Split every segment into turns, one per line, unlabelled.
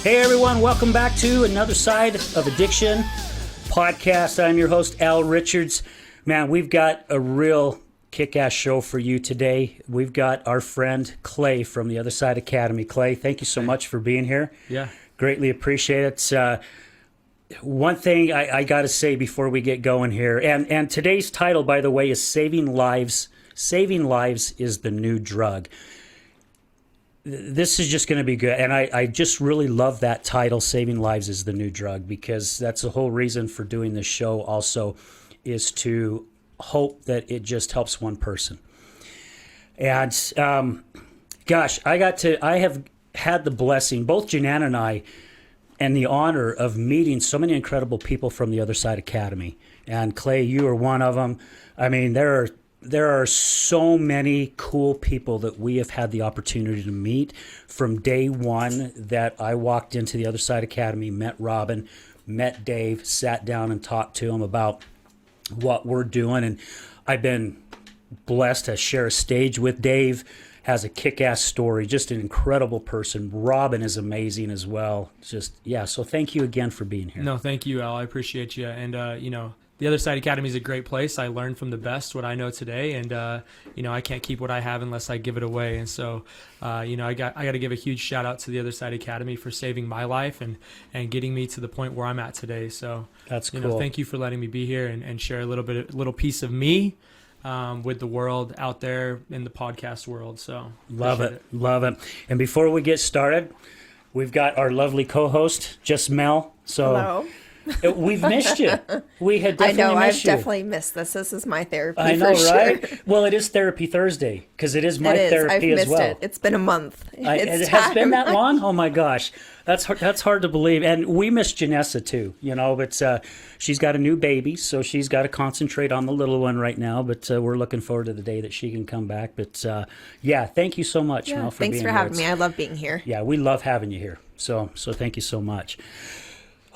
Hey everyone, welcome back to another Side of Addiction podcast. I'm your host, Al Richards. Man, we've got a real kick-ass show for you today. We've got our friend Clay from the Other Side Academy. Clay, thank you so much for being here.
Yeah.
Greatly appreciate it. One thing I got to say before we get going here, and today's title, by the way, is Saving Lives. Saving Lives is the New Drug. This is just going to be good. And I just really love that title, Saving Lives is the New Drug, because that's the whole reason for doing this show also, is to hope that it just helps one person. And gosh, I have had the blessing, both Janan and I, and the honor of meeting so many incredible people from the Other Side Academy. And Clay, you are one of them. I mean, there are so many cool people that we have had the opportunity to meet from day one that I walked into the Other Side Academy, met Robin, met Dave, sat down and talked to him about what we're doing. And I've been blessed to share a stage with Dave. Has a kick-ass story, just an incredible person. Robin is amazing as well. So thank you again for being here.
No, thank you, Al. I appreciate you. And, the Other Side Academy is a great place. I learned from the best what I know today, and I can't keep what I have unless I give it away. And so, I got to give a huge shout out to the Other Side Academy for saving my life and getting me to the point where I'm at today. So
that's cool.
Thank you for letting me be here and share a little piece of me with the world out there in the podcast world. So
love it. And before we get started, we've got our lovely co-host, Just Mel. So.
Hello.
We've missed you. We had definitely
I've definitely missed this. This is my therapy.
I know,
for sure.
right? Well, it is Therapy Thursday because it is my therapy as well.
I've missed it. It's been a month.
It has been that long? Oh my gosh. That's hard to believe. And we miss Janessa too, but she's got a new baby, so she's got to concentrate on the little one right now, but we're looking forward to the day that she can come back. But thank you so much, Mel, for being here.
Thanks for having me. I love being here.
Yeah, we love having you here. So thank you so much.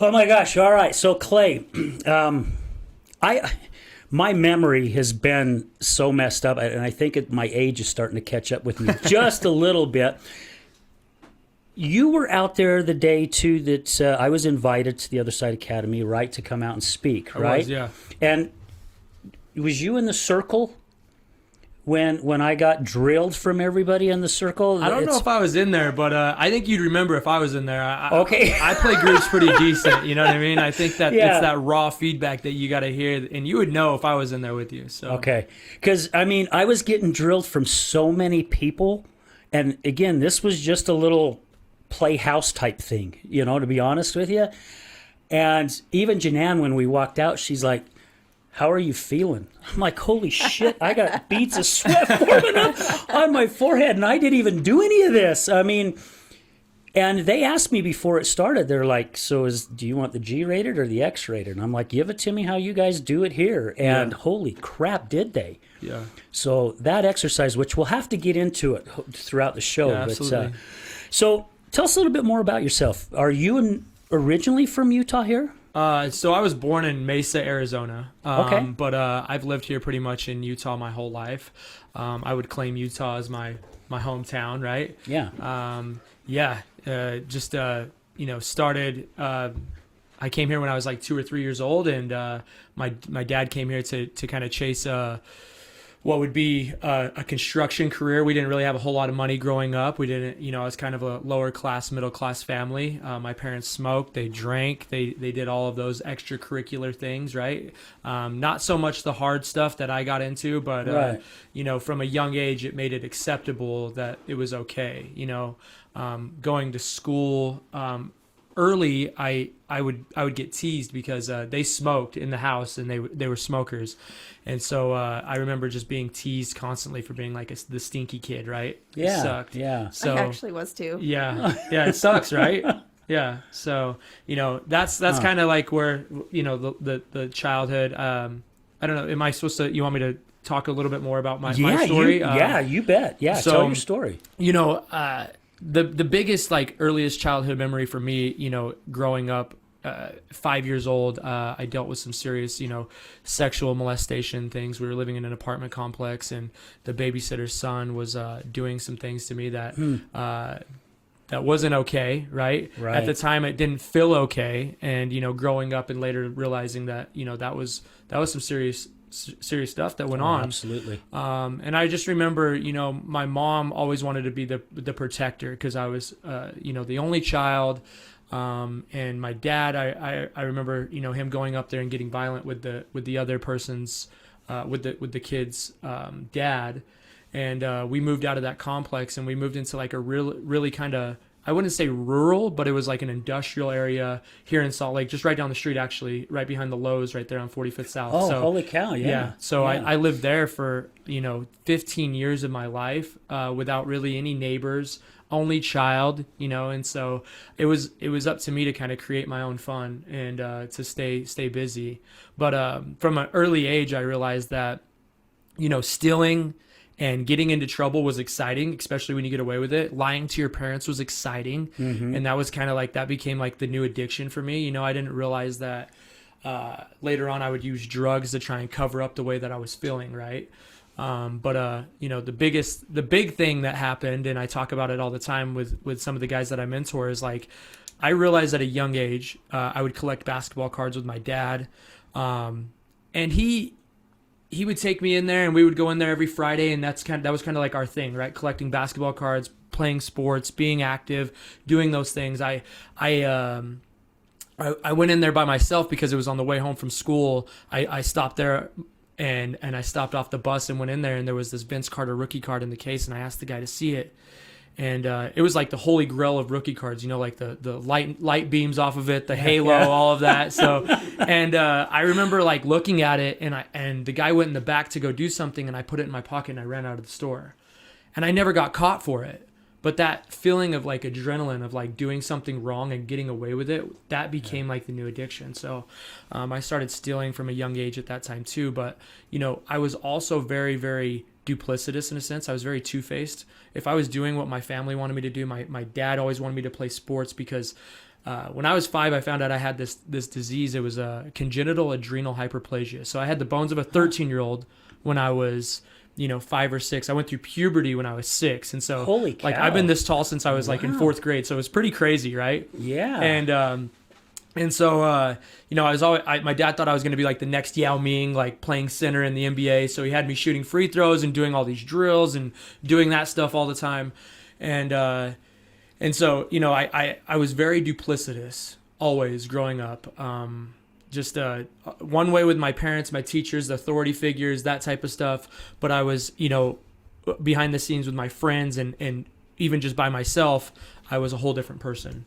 Oh my gosh! All right, so Clay, my memory has been so messed up, and I think my age is starting to catch up with me just a little bit. You were out there the day too that I was invited to the Other Side Academy, right, to come out and speak, right?
I was, yeah.
And was you in the circle when I got drilled from everybody in the circle?
I don't know if I was in there, but I think you'd remember if I was in there.
Okay.
I play groups pretty decent, you know what I mean? I think that it's that raw feedback that you got to hear, and you would know if I was in there with you. So
okay. Because, I was getting drilled from so many people, and again, this was just a little playhouse type thing, to be honest with you. And even Janan, when we walked out, she's like, "How are you feeling?" I'm like, holy shit, I got beads of sweat forming up on my forehead, and I didn't even do any of this. And they asked me before it started, they're like, do you want the G-rated or the X-rated? And I'm like, give it to me how you guys do it here. And holy crap, did they?
Yeah.
So that exercise, which we'll have to get into it throughout the show.
Yeah, absolutely.
So tell us a little bit more about yourself. Are you originally from Utah here?
So I was born in Mesa, Arizona.
Okay.
But I've lived here pretty much in Utah my whole life. I would claim Utah as my hometown, right?
Yeah.
Started. I came here when I was like 2 or 3 years old, and my dad came here to kind of chase what would be a construction career. We didn't really have a whole lot of money growing up. We didn't, I was kind of a lower class, middle class family. My parents smoked, they drank, they did all of those extracurricular things, right? Not so much the hard stuff that I got into, but,
right.
From a young age, it made it acceptable that it was okay. Going to school, early, I would get teased because they smoked in the house, and they were smokers, and so I remember just being teased constantly for being like the stinky kid, right?
Yeah,
it sucked.
Yeah.
So I actually was too.
Yeah, it sucks, right? Yeah. So that's kind of like where the childhood. I don't know. Am I supposed to? You want me to talk a little bit more about my story?
You bet. Yeah, so, tell your story.
The biggest, like, earliest childhood memory for me, growing up 5 years old, I dealt with some serious, sexual molestation things. We were living in an apartment complex, and the babysitter's son was doing some things to me that that wasn't okay, right? At the time, it didn't feel okay, and growing up and later realizing that that was some serious stuff that went on.
Absolutely.
And I just remember, my mom always wanted to be the protector because I was, the only child. And my dad, I remember, him going up there and getting violent with the other person's, with the kid's dad. And we moved out of that complex, and we moved into like a really kind of, I wouldn't say rural, but it was like an industrial area here in Salt Lake, just right down the street, actually, right behind the Lowe's right there on 45th South.
Oh,
so,
holy cow, yeah.
So
yeah.
I lived there for, 15 years of my life without really any neighbors, only child, and so it was up to me to kind of create my own fun and to stay busy. But from an early age, I realized that, stealing and getting into trouble was exciting, especially when you get away with it. Lying to your parents was exciting.
Mm-hmm.
And that was kind of like, that became like the new addiction for me. I didn't realize that later on I would use drugs to try and cover up the way that I was feeling, right? But the big thing that happened, and I talk about it all the time with some of the guys that I mentor, is like, I realized at a young age, I would collect basketball cards with my dad. And he would take me in there, and we would go in there every Friday, and that was kind of like our thing, right? Collecting basketball cards, playing sports, being active, doing those things. I went in there by myself because it was on the way home from school. I stopped there and I stopped off the bus and went in there, and there was this Vince Carter rookie card in the case, and I asked the guy to see it. And it was like the holy grail of rookie cards, like the light beams off of it, the halo, all of that. So, and I remember like looking at it, and the guy went in the back to go do something, and I put it in my pocket, and I ran out of the store, and I never got caught for it. But that feeling of like adrenaline of like doing something wrong and getting away with it, that became like the new addiction. So I started stealing from a young age at that time too. But, I was also very, very duplicitous in a sense. I was very two-faced. If I was doing what my family wanted me to do, my dad always wanted me to play sports because when I was 5, I found out I had this disease. It was a congenital adrenal hyperplasia. So I had the bones of a 13-year-old when I was 5 or 6. I went through puberty when I was 6. And so
holy cow.
like I've been this tall since I was like in 4th grade. So it was pretty crazy, right?
Yeah.
And so, I was my dad thought I was going to be like the next Yao Ming, like playing center in the NBA. So he had me shooting free throws and doing all these drills and doing that stuff all the time. And so, I was very duplicitous always growing up. Just one way with my parents, my teachers, the authority figures, that type of stuff. But I was, behind the scenes with my friends and even just by myself, I was a whole different person.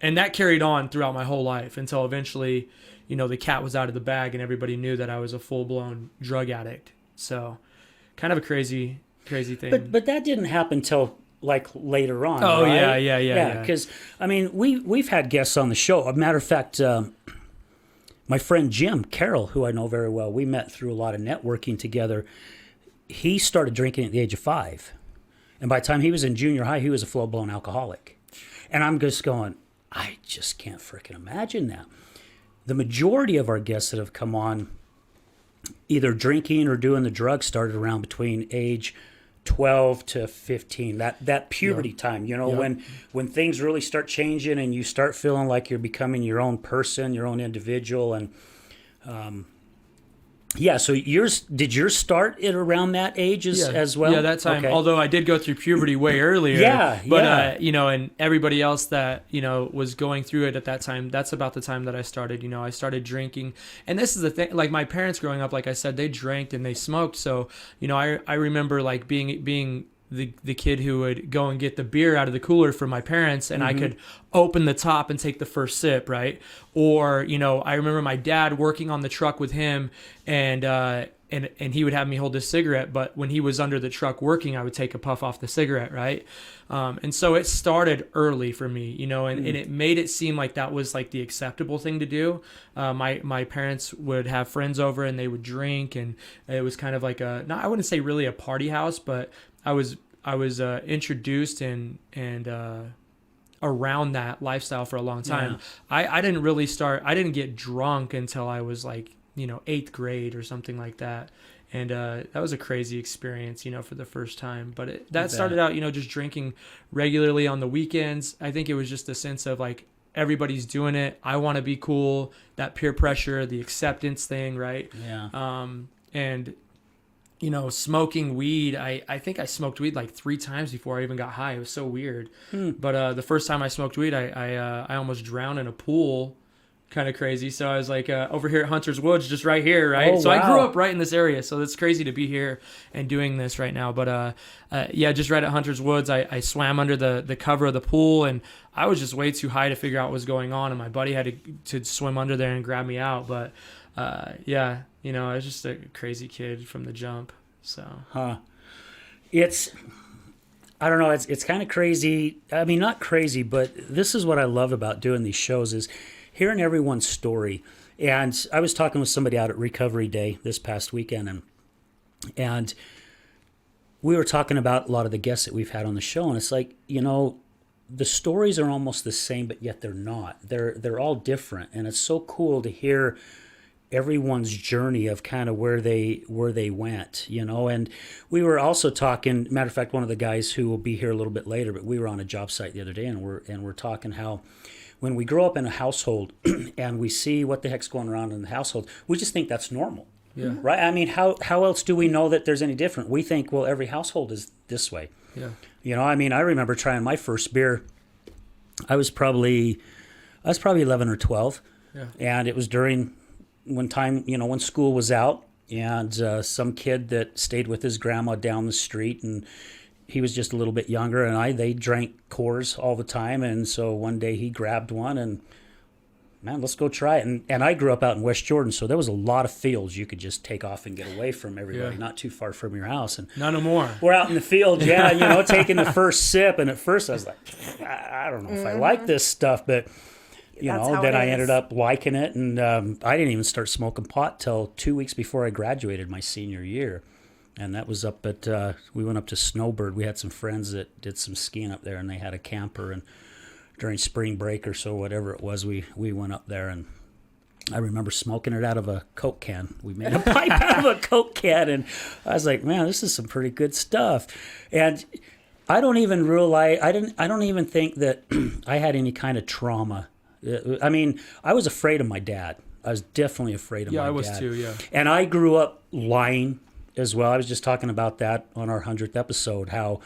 And that carried on throughout my whole life until eventually, the cat was out of the bag and everybody knew that I was a full-blown drug addict. So kind of a crazy thing.
But that didn't happen till like later on.
Oh,
right?
Yeah.
Because I mean, we've had guests on the show. A matter of fact, my friend Jim Carroll, who I know very well, we met through a lot of networking together. He started drinking at the age of 5, and by the time he was in junior high, he was a full-blown alcoholic. And I'm just going, I just can't freaking imagine that. The majority of our guests that have come on, either drinking or doing the drugs, started around between age 12 to 15, that puberty time, when things really start changing and you start feeling like you're becoming your own person, your own individual. And so did yours start at around that age as well?
Yeah, that time.
Okay.
Although I did go through puberty way earlier. But and everybody else that was going through it at that time, that's about the time that I started. I started drinking, and this is the thing. Like my parents growing up, like I said, they drank and they smoked. So I remember like being the kid who would go and get the beer out of the cooler for my parents, and I could open the top and take the first sip, right? Or I remember my dad working on the truck with him, and he would have me hold a cigarette, but when he was under the truck working, I would take a puff off the cigarette, right? And so it started early for me, and it made it seem like that was like the acceptable thing to do. My parents would have friends over and they would drink, and it was kind of like I wouldn't say really a party house, but I was introduced and around that lifestyle for a long time. I didn't get drunk until I was like, 8th grade or something like that. And that was a crazy experience, for the first time. But that started out, just drinking regularly on the weekends. I think it was just a sense of like, everybody's doing it. I want to be cool. That peer pressure, the acceptance thing, right?
Yeah.
And smoking weed. I think I smoked weed like 3 times before I even got high. It was so weird. But the first time I smoked weed, I almost drowned in a pool. Kind of crazy. So I was like over here at Hunter's Woods, just right here, right?
Oh,
so I
wow.
grew up right in this area. So it's crazy to be here and doing this right now. But just right at Hunter's Woods, I swam under the cover of the pool, and I was just way too high to figure out what was going on. And my buddy had to swim under there and grab me out. But I was just a crazy kid from the jump. So
I don't know. It's kind of crazy. I mean, not crazy, but this is what I love about doing these shows is hearing everyone's story. And I was talking with somebody out at Recovery Day this past weekend, and we were talking about a lot of the guests that we've had on the show, and it's like, the stories are almost the same, but yet they're not. They're all different, and it's so cool to hear everyone's journey of kind of where they went, and we were also talking, matter of fact, one of the guys who will be here a little bit later, but we were on a job site the other day, and we're talking how when we grow up in a household and we see what the heck's going around in the household, we just think that's normal.
Yeah.
Right? I mean, how else do we know that there's any different? We think, well, every household is this way.
Yeah.
I mean, I remember trying my first beer. I was probably 11 or 12.
Yeah.
And it was during when school was out, and some kid that stayed with his grandma down the street, and he was just a little bit younger, and they drank Coors all the time, and so one day he grabbed one, and man, let's go try it. And I grew up out in West Jordan, so there was a lot of fields you could just take off and get away from everybody, not too far from your house. And
None no more.
we're out in the field, taking the first sip, and at first I was like, I don't know if I like this stuff, but
That's how
then
it
I
is.
ended up liking it, and I didn't even start smoking pot till 2 weeks before I graduated my senior year. And that was up at, we went up to Snowbird. We had some friends that did some skiing up there, and they had a camper, and during spring break or so, whatever it was, we went up there, and I remember smoking it out of a Coke can. We made a pipe out of a Coke can, and I was like, man, this is some pretty good stuff. And I don't even realize, I don't even think that I had any kind of trauma. I mean, I was afraid of my dad. I was definitely afraid of my dad.
Yeah, I was too, yeah.
And I grew up lying as well. I was just talking about that on our 100th episode, how,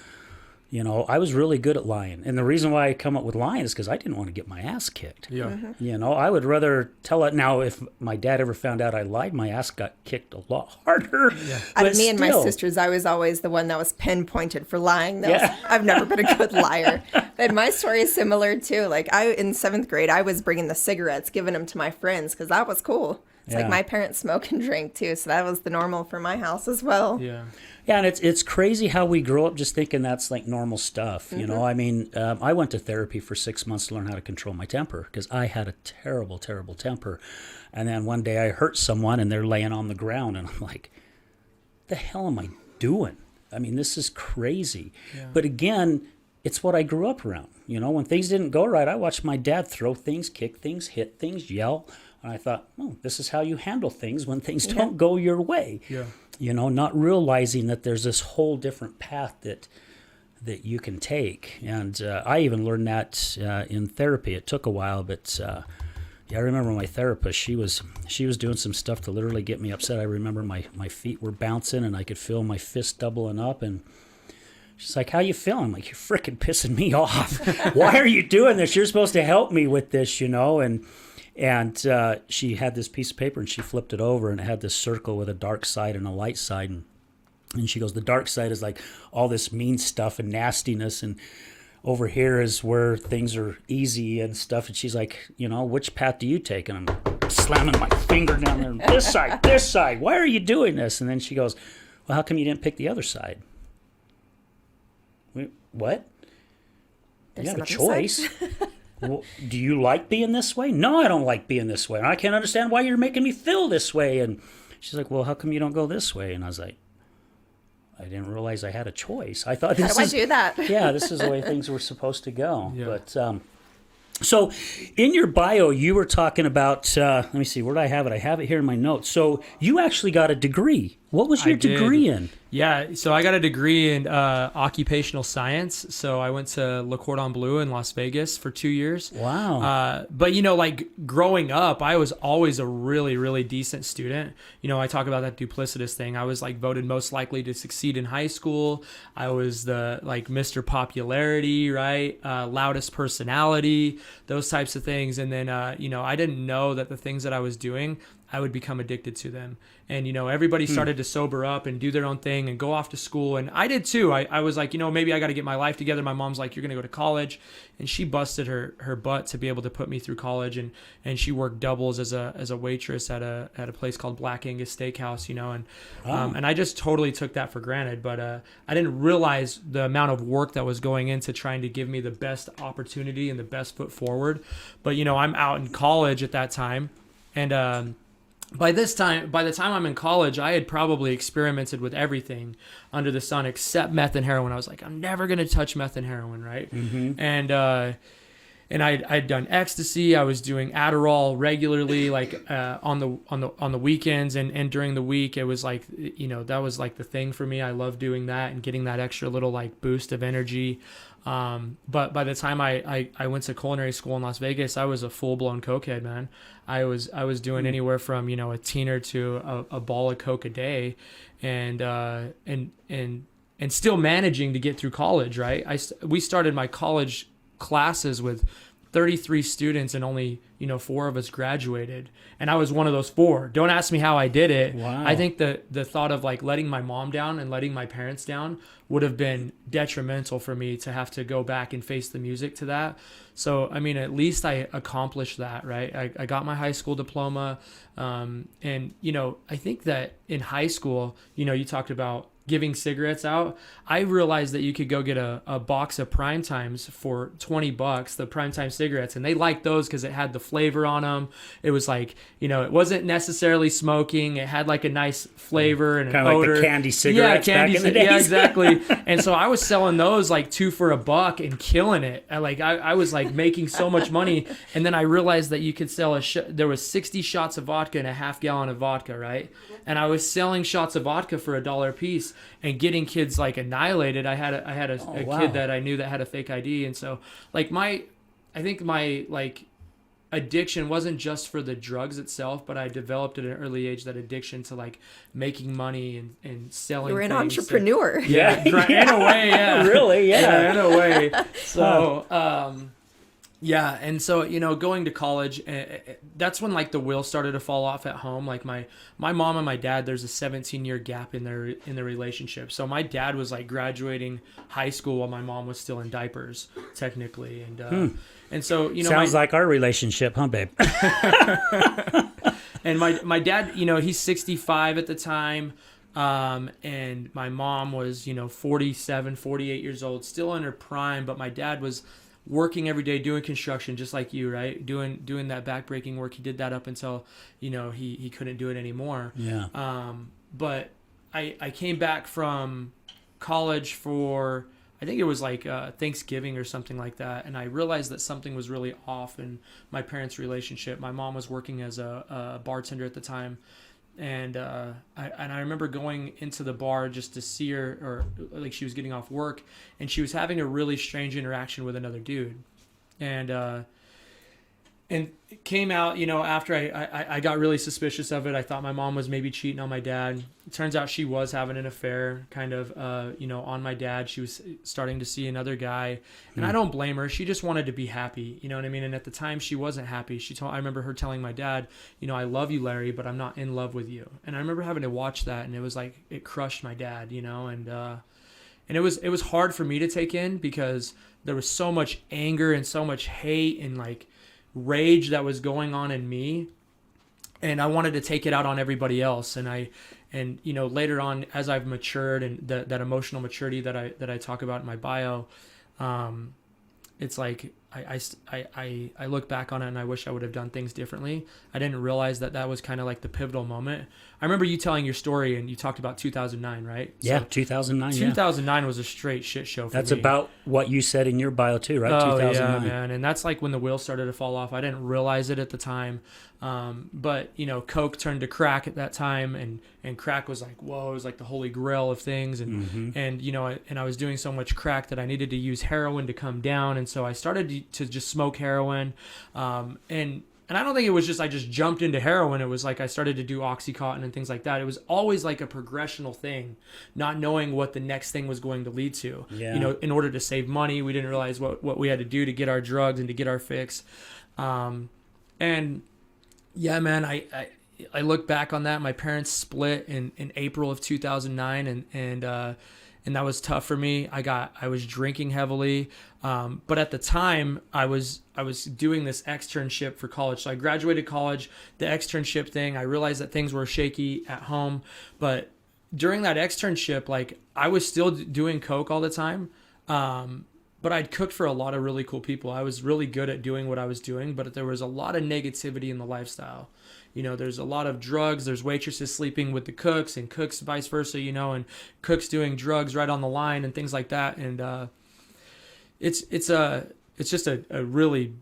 I was really good at lying. And the reason why I come up with lying is because I didn't want to get my ass kicked.
Yeah.
I would rather tell it. Now, if my dad ever found out I lied, my ass got kicked a lot harder. Yeah.
Out of me and my sisters, I was always the one that was pinpointed for lying. I've never been a good liar. But my story is similar too. Like in 7th grade, I was bringing the cigarettes, giving them to my friends because that was cool. It's like my parents smoke and drink too, so that was the normal for my house as well.
Yeah.
Yeah, and it's crazy how we grow up just thinking that's like normal stuff. I mean, I went to therapy for 6 months to learn how to control my temper because I had a terrible, terrible temper. And then one day I hurt someone and they're laying on the ground, and I'm like, the hell am I doing? I mean, this is crazy. Yeah. But again, it's what I grew up around. When things didn't go right, I watched my dad throw things, kick things, hit things, yell. And I thought, this is how you handle things when things don't go your way.
Yeah.
Not realizing that there's this whole different path that you can take. And I even learned that in therapy. It took a while, but I remember my therapist, she was doing some stuff to literally get me upset. I remember my feet were bouncing and I could feel my fist doubling up, and she's like, how you feeling? I'm like, you're freaking pissing me off. Why are you doing this? You're supposed to help me with this, And she had this piece of paper and she flipped it over, and it had this circle with a dark side and a light side. And she goes, the dark side is like all this mean stuff and nastiness, and over here is where things are easy and stuff. And she's like, which path do you take? And I'm slamming my finger down there. This side. Why are you doing this? And then she goes, well, how come you didn't pick the other side? What?
There's
you have a
another
choice. Well, do you like being this way? No, I don't like being this way. And I can't understand why you're making me feel this way. And she's like, well, how come you don't go this way? And I was like, I didn't realize I had a choice. I thought
How
this
do I
is
do that?
yeah, this is the way things were supposed to go.
Yeah.
But so in your bio, you were talking about, let me see, where do I have it? I have it here in my notes. So you actually got a degree. What was your degree in?
Yeah, so I got a degree in occupational science. So I went to Le Cordon Bleu in Las Vegas for 2 years.
Wow.
But, you know, like growing up, I was always a really, really decent student. You know, I talk about that duplicitous thing. I was like voted most likely to succeed in high school. I was the like Mr. Popularity, right? Loudest personality, those types of things. And then, you know, I didn't know that the things that I was doing, I would become addicted to them. And, you know, everybody started to sober up and do their own thing and go off to school. And I did too. I was like, you know, maybe I got to get my life together. My mom's like, you're going to go to college. And she busted her butt to be able to put me through college. And she worked doubles as a waitress at a place called Black Angus Steakhouse, you know. And I just totally took that for granted. But I didn't realize the amount of work that was going into trying to give me the best opportunity and the best foot forward. But, you know, I'm out in college at that time. And by the time I'm in college, I had probably experimented with everything under the sun except meth and heroin. I was like, I'm never gonna touch meth and heroin, right? Mm-hmm. And I'd done ecstasy. I was doing Adderall regularly, like on the weekends and during the week. It was like, you know, that was like the thing for me. I loved doing that and getting that extra little like boost of energy. But by the time I went to culinary school in Las Vegas, I was a full blown cokehead, man. I was doing anywhere from, you know, a teener to a ball of coke a day, and still managing to get through college. Right. We started my college classes with 33 students and only, you know, 4 of us graduated. And I was one of those 4. Don't ask me how I did it.
Wow.
I think the thought of like letting my mom down and letting my parents down would have been detrimental for me to have to go back and face the music to that. So, I mean, at least I accomplished that, right? I got my high school diploma. And, you know, I think that in high school, you know, you talked about giving cigarettes out. I realized that you could go get a box of Prime Times for $20, the Prime Time cigarettes, and they liked those because it had the flavor on them. It was like, you know, it wasn't necessarily smoking. It had like a nice flavor and
kind
an
of
odor.
like the candy cigarettes back in the days.
Yeah, exactly. And so I was selling those like 2 for $1 and killing it. I was like making so much money. And then I realized that you could sell there was 60 shots of vodka and a half gallon of vodka, right? And I was selling shots of vodka for $1 a piece and getting kids like annihilated. I had a
wow.
kid that I knew that had a fake ID. And so like I think my like addiction wasn't just for the drugs itself, but I developed at an early age that addiction to like making money and selling.
You were an
things.
entrepreneur.
Yeah, in a way, yeah.
Really, yeah.
In a way. So, yeah, and so, you know, going to college, that's when like the wheel started to fall off at home. Like my mom and my dad, there's a 17-year gap in their relationship. So my dad was like graduating high school while my mom was still in diapers, technically, and so, you know,
Sounds like our relationship, huh, babe?
And my dad, you know, he's 65 at the time. And my mom was, you know, 47, 48 years old, still in her prime, but my dad was working every day doing construction just like you, right? Doing that backbreaking work. He did that up until, you know, he couldn't do it anymore.
Yeah.
But I came back from college for, I think it was like Thanksgiving or something like that, and I realized that something was really off in my parents' relationship. My mom was working as a bartender at the time, and I remember going into the bar just to see her, or like she was getting off work, and she was having a really strange interaction with another dude, and it came out, you know, after I got really suspicious of it. I thought my mom was maybe cheating on my dad. It turns out she was having an affair, kind of, you know, on my dad. She was starting to see another guy, and I don't blame her. She just wanted to be happy, you know what I mean? And at the time, she wasn't happy. I remember her telling my dad, you know, I love you, Larry, but I'm not in love with you. And I remember having to watch that, and it was like, it crushed my dad, you know, and it was hard for me to take in because there was so much anger and so much hate and like rage that was going on in me, and I wanted to take it out on everybody else. And you know, later on, as I've matured and that emotional maturity that I talk about in my bio, it's like I look back on it and I wish I would have done things differently. I didn't realize that was kind of like the pivotal moment. I remember you telling your story and you talked about 2009, right?
Yeah,
So
2009.
2009 was a straight shit show for
That's
me.
about what you said in your bio too, right?
Oh
2009.
yeah, man, and that's like when the wheels started to fall off. I didn't realize it at the time, but you know, coke turned to crack at that time, and crack was like, whoa, it was like the holy grail of things, and you know, and I was doing so much crack that I needed to use heroin to come down, and so I started to just smoke heroin, and I don't think it was just I just jumped into heroin. It was like I started to do Oxycontin and things like that. It was always like a progressional thing, not knowing what the next thing was going to lead to.
Yeah.
You know, in order to save money, we didn't realize what we had to do to get our drugs and to get our fix. And yeah, man, I look back on that. My parents split in April of 2009, and that was tough for me. I was drinking heavily, but at the time I was doing this externship for college. So I graduated college, the externship thing. I realized that things were shaky at home, but during that externship, like I was still doing coke all the time. But I'd cooked for a lot of really cool people. I was really good at doing what I was doing, but there was a lot of negativity in the lifestyle. You know, there's a lot of drugs. There's waitresses sleeping with the cooks and cooks vice versa, you know, and cooks doing drugs right on the line and things like that. And it's just a really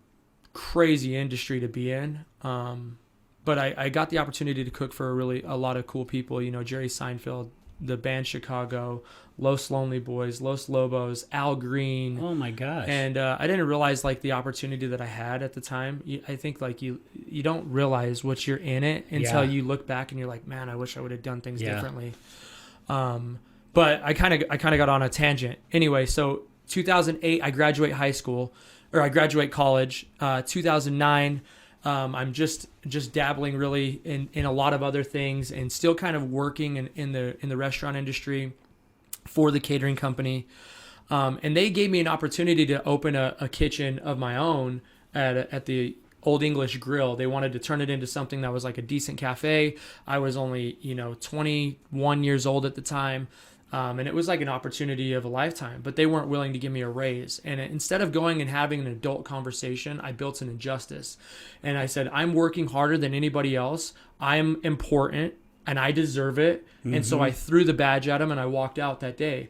crazy industry to be in. But I got the opportunity to cook for a lot of cool people, you know, Jerry Seinfeld, the band Chicago, Los Lonely Boys, Los Lobos, Al Green.
Oh my gosh.
And I didn't realize like the opportunity that I had at the time. I think like you don't realize what you're in it until you look back and you're like, man, I wish I would have done things differently. But I kind of got on a tangent. Anyway, so 2008, I graduate college. 2009, I'm just dabbling really in a lot of other things and still kind of working in the restaurant industry for the catering company. And they gave me an opportunity to open a kitchen of my own at the Old English Grill. They wanted to turn it into something that was like a decent cafe. I was only, 21 years old at the time. And it was like an opportunity of a lifetime, but they weren't willing to give me a raise. And instead of going and having an adult conversation, I built an injustice. And I said, I'm working harder than anybody else. I'm important and I deserve it. And so I threw the badge at them and I walked out that day.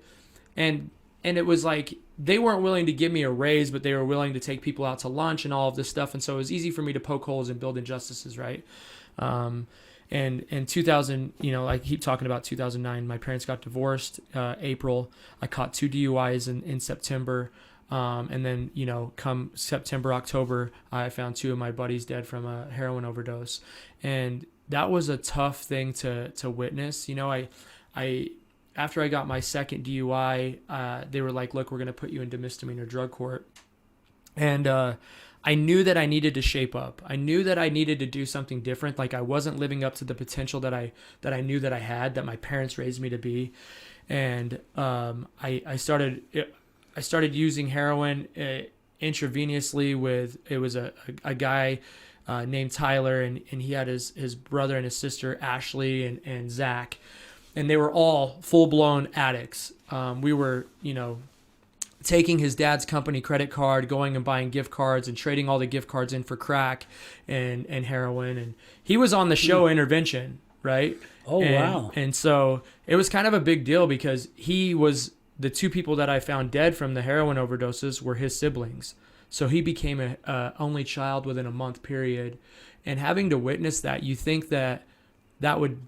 And it was like, they weren't willing to give me a raise, but they were willing to take people out to lunch and all of this stuff. And so it was easy for me to poke holes and build injustices, right? And in 2000, I keep talking about 2009, my parents got divorced, April. I caught 2 DUIs in September. And then, come September, October, I found 2 of my buddies dead from a heroin overdose. And that was a tough thing to witness. I after I got my second DUI, they were like, look, we're going to put you into misdemeanor drug court. And, I knew that I needed to shape up. I knew that I needed to do something different. Like I wasn't living up to the potential that I knew that I had, that my parents raised me to be. And I started using heroin intravenously with, it was a guy named Tyler, and he had his brother and his sister, Ashley and Zach. And they were all full-blown addicts. We were, taking his dad's company credit card, going and buying gift cards and trading all the gift cards in for crack and heroin. And he was on the show Intervention, right?
Oh, wow.
And so it was kind of a big deal because he was, the 2 people that I found dead from the heroin overdoses were his siblings. So he became a only child within a month period. And having to witness that, you think that would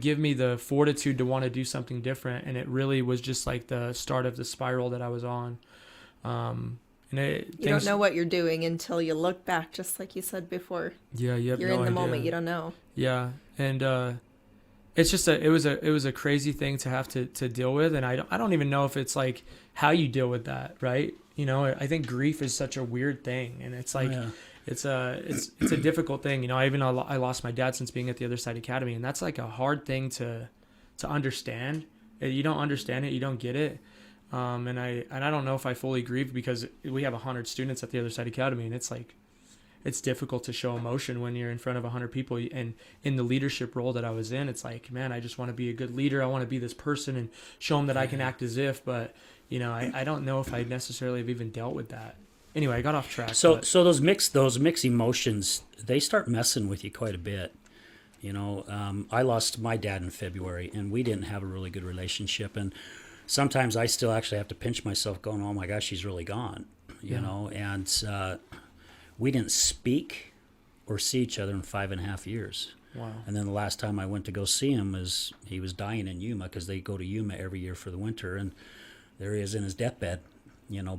give me the fortitude to want to do something different. And it really was just like the start of the spiral that I was on. You
don't know what you're doing until you look back, just like you said before.
Yeah, you have
you're
no
in the
idea.
moment, you don't know.
Yeah, and it's just it was a crazy thing to have to deal with, and I don't even know if it's like how you deal with that, right? I think grief is such a weird thing, and it's like. Yeah. It's a difficult thing. I lost my dad since being at the Other Side Academy, and that's like a hard thing to understand. You don't understand it, you don't get it. And I don't know if I fully grieved because we have 100 students at the Other Side Academy, and it's like it's difficult to show emotion when you're in front of 100 people. And in the leadership role that I was in, it's like, man, I just want to be a good leader. I want to be this person and show them that I can act as if. But I don't know if I necessarily have even dealt with that. anyway, I got off track.
So those mixed emotions, they start messing with you quite a bit. I lost my dad in February, and we didn't have a really good relationship. And sometimes I still actually have to pinch myself, going, "Oh my gosh, he's really gone," And we didn't speak or see each other in 5.5 years.
Wow.
And then the last time I went to go see him he was dying in Yuma, because they go to Yuma every year for the winter, and there he is in his deathbed,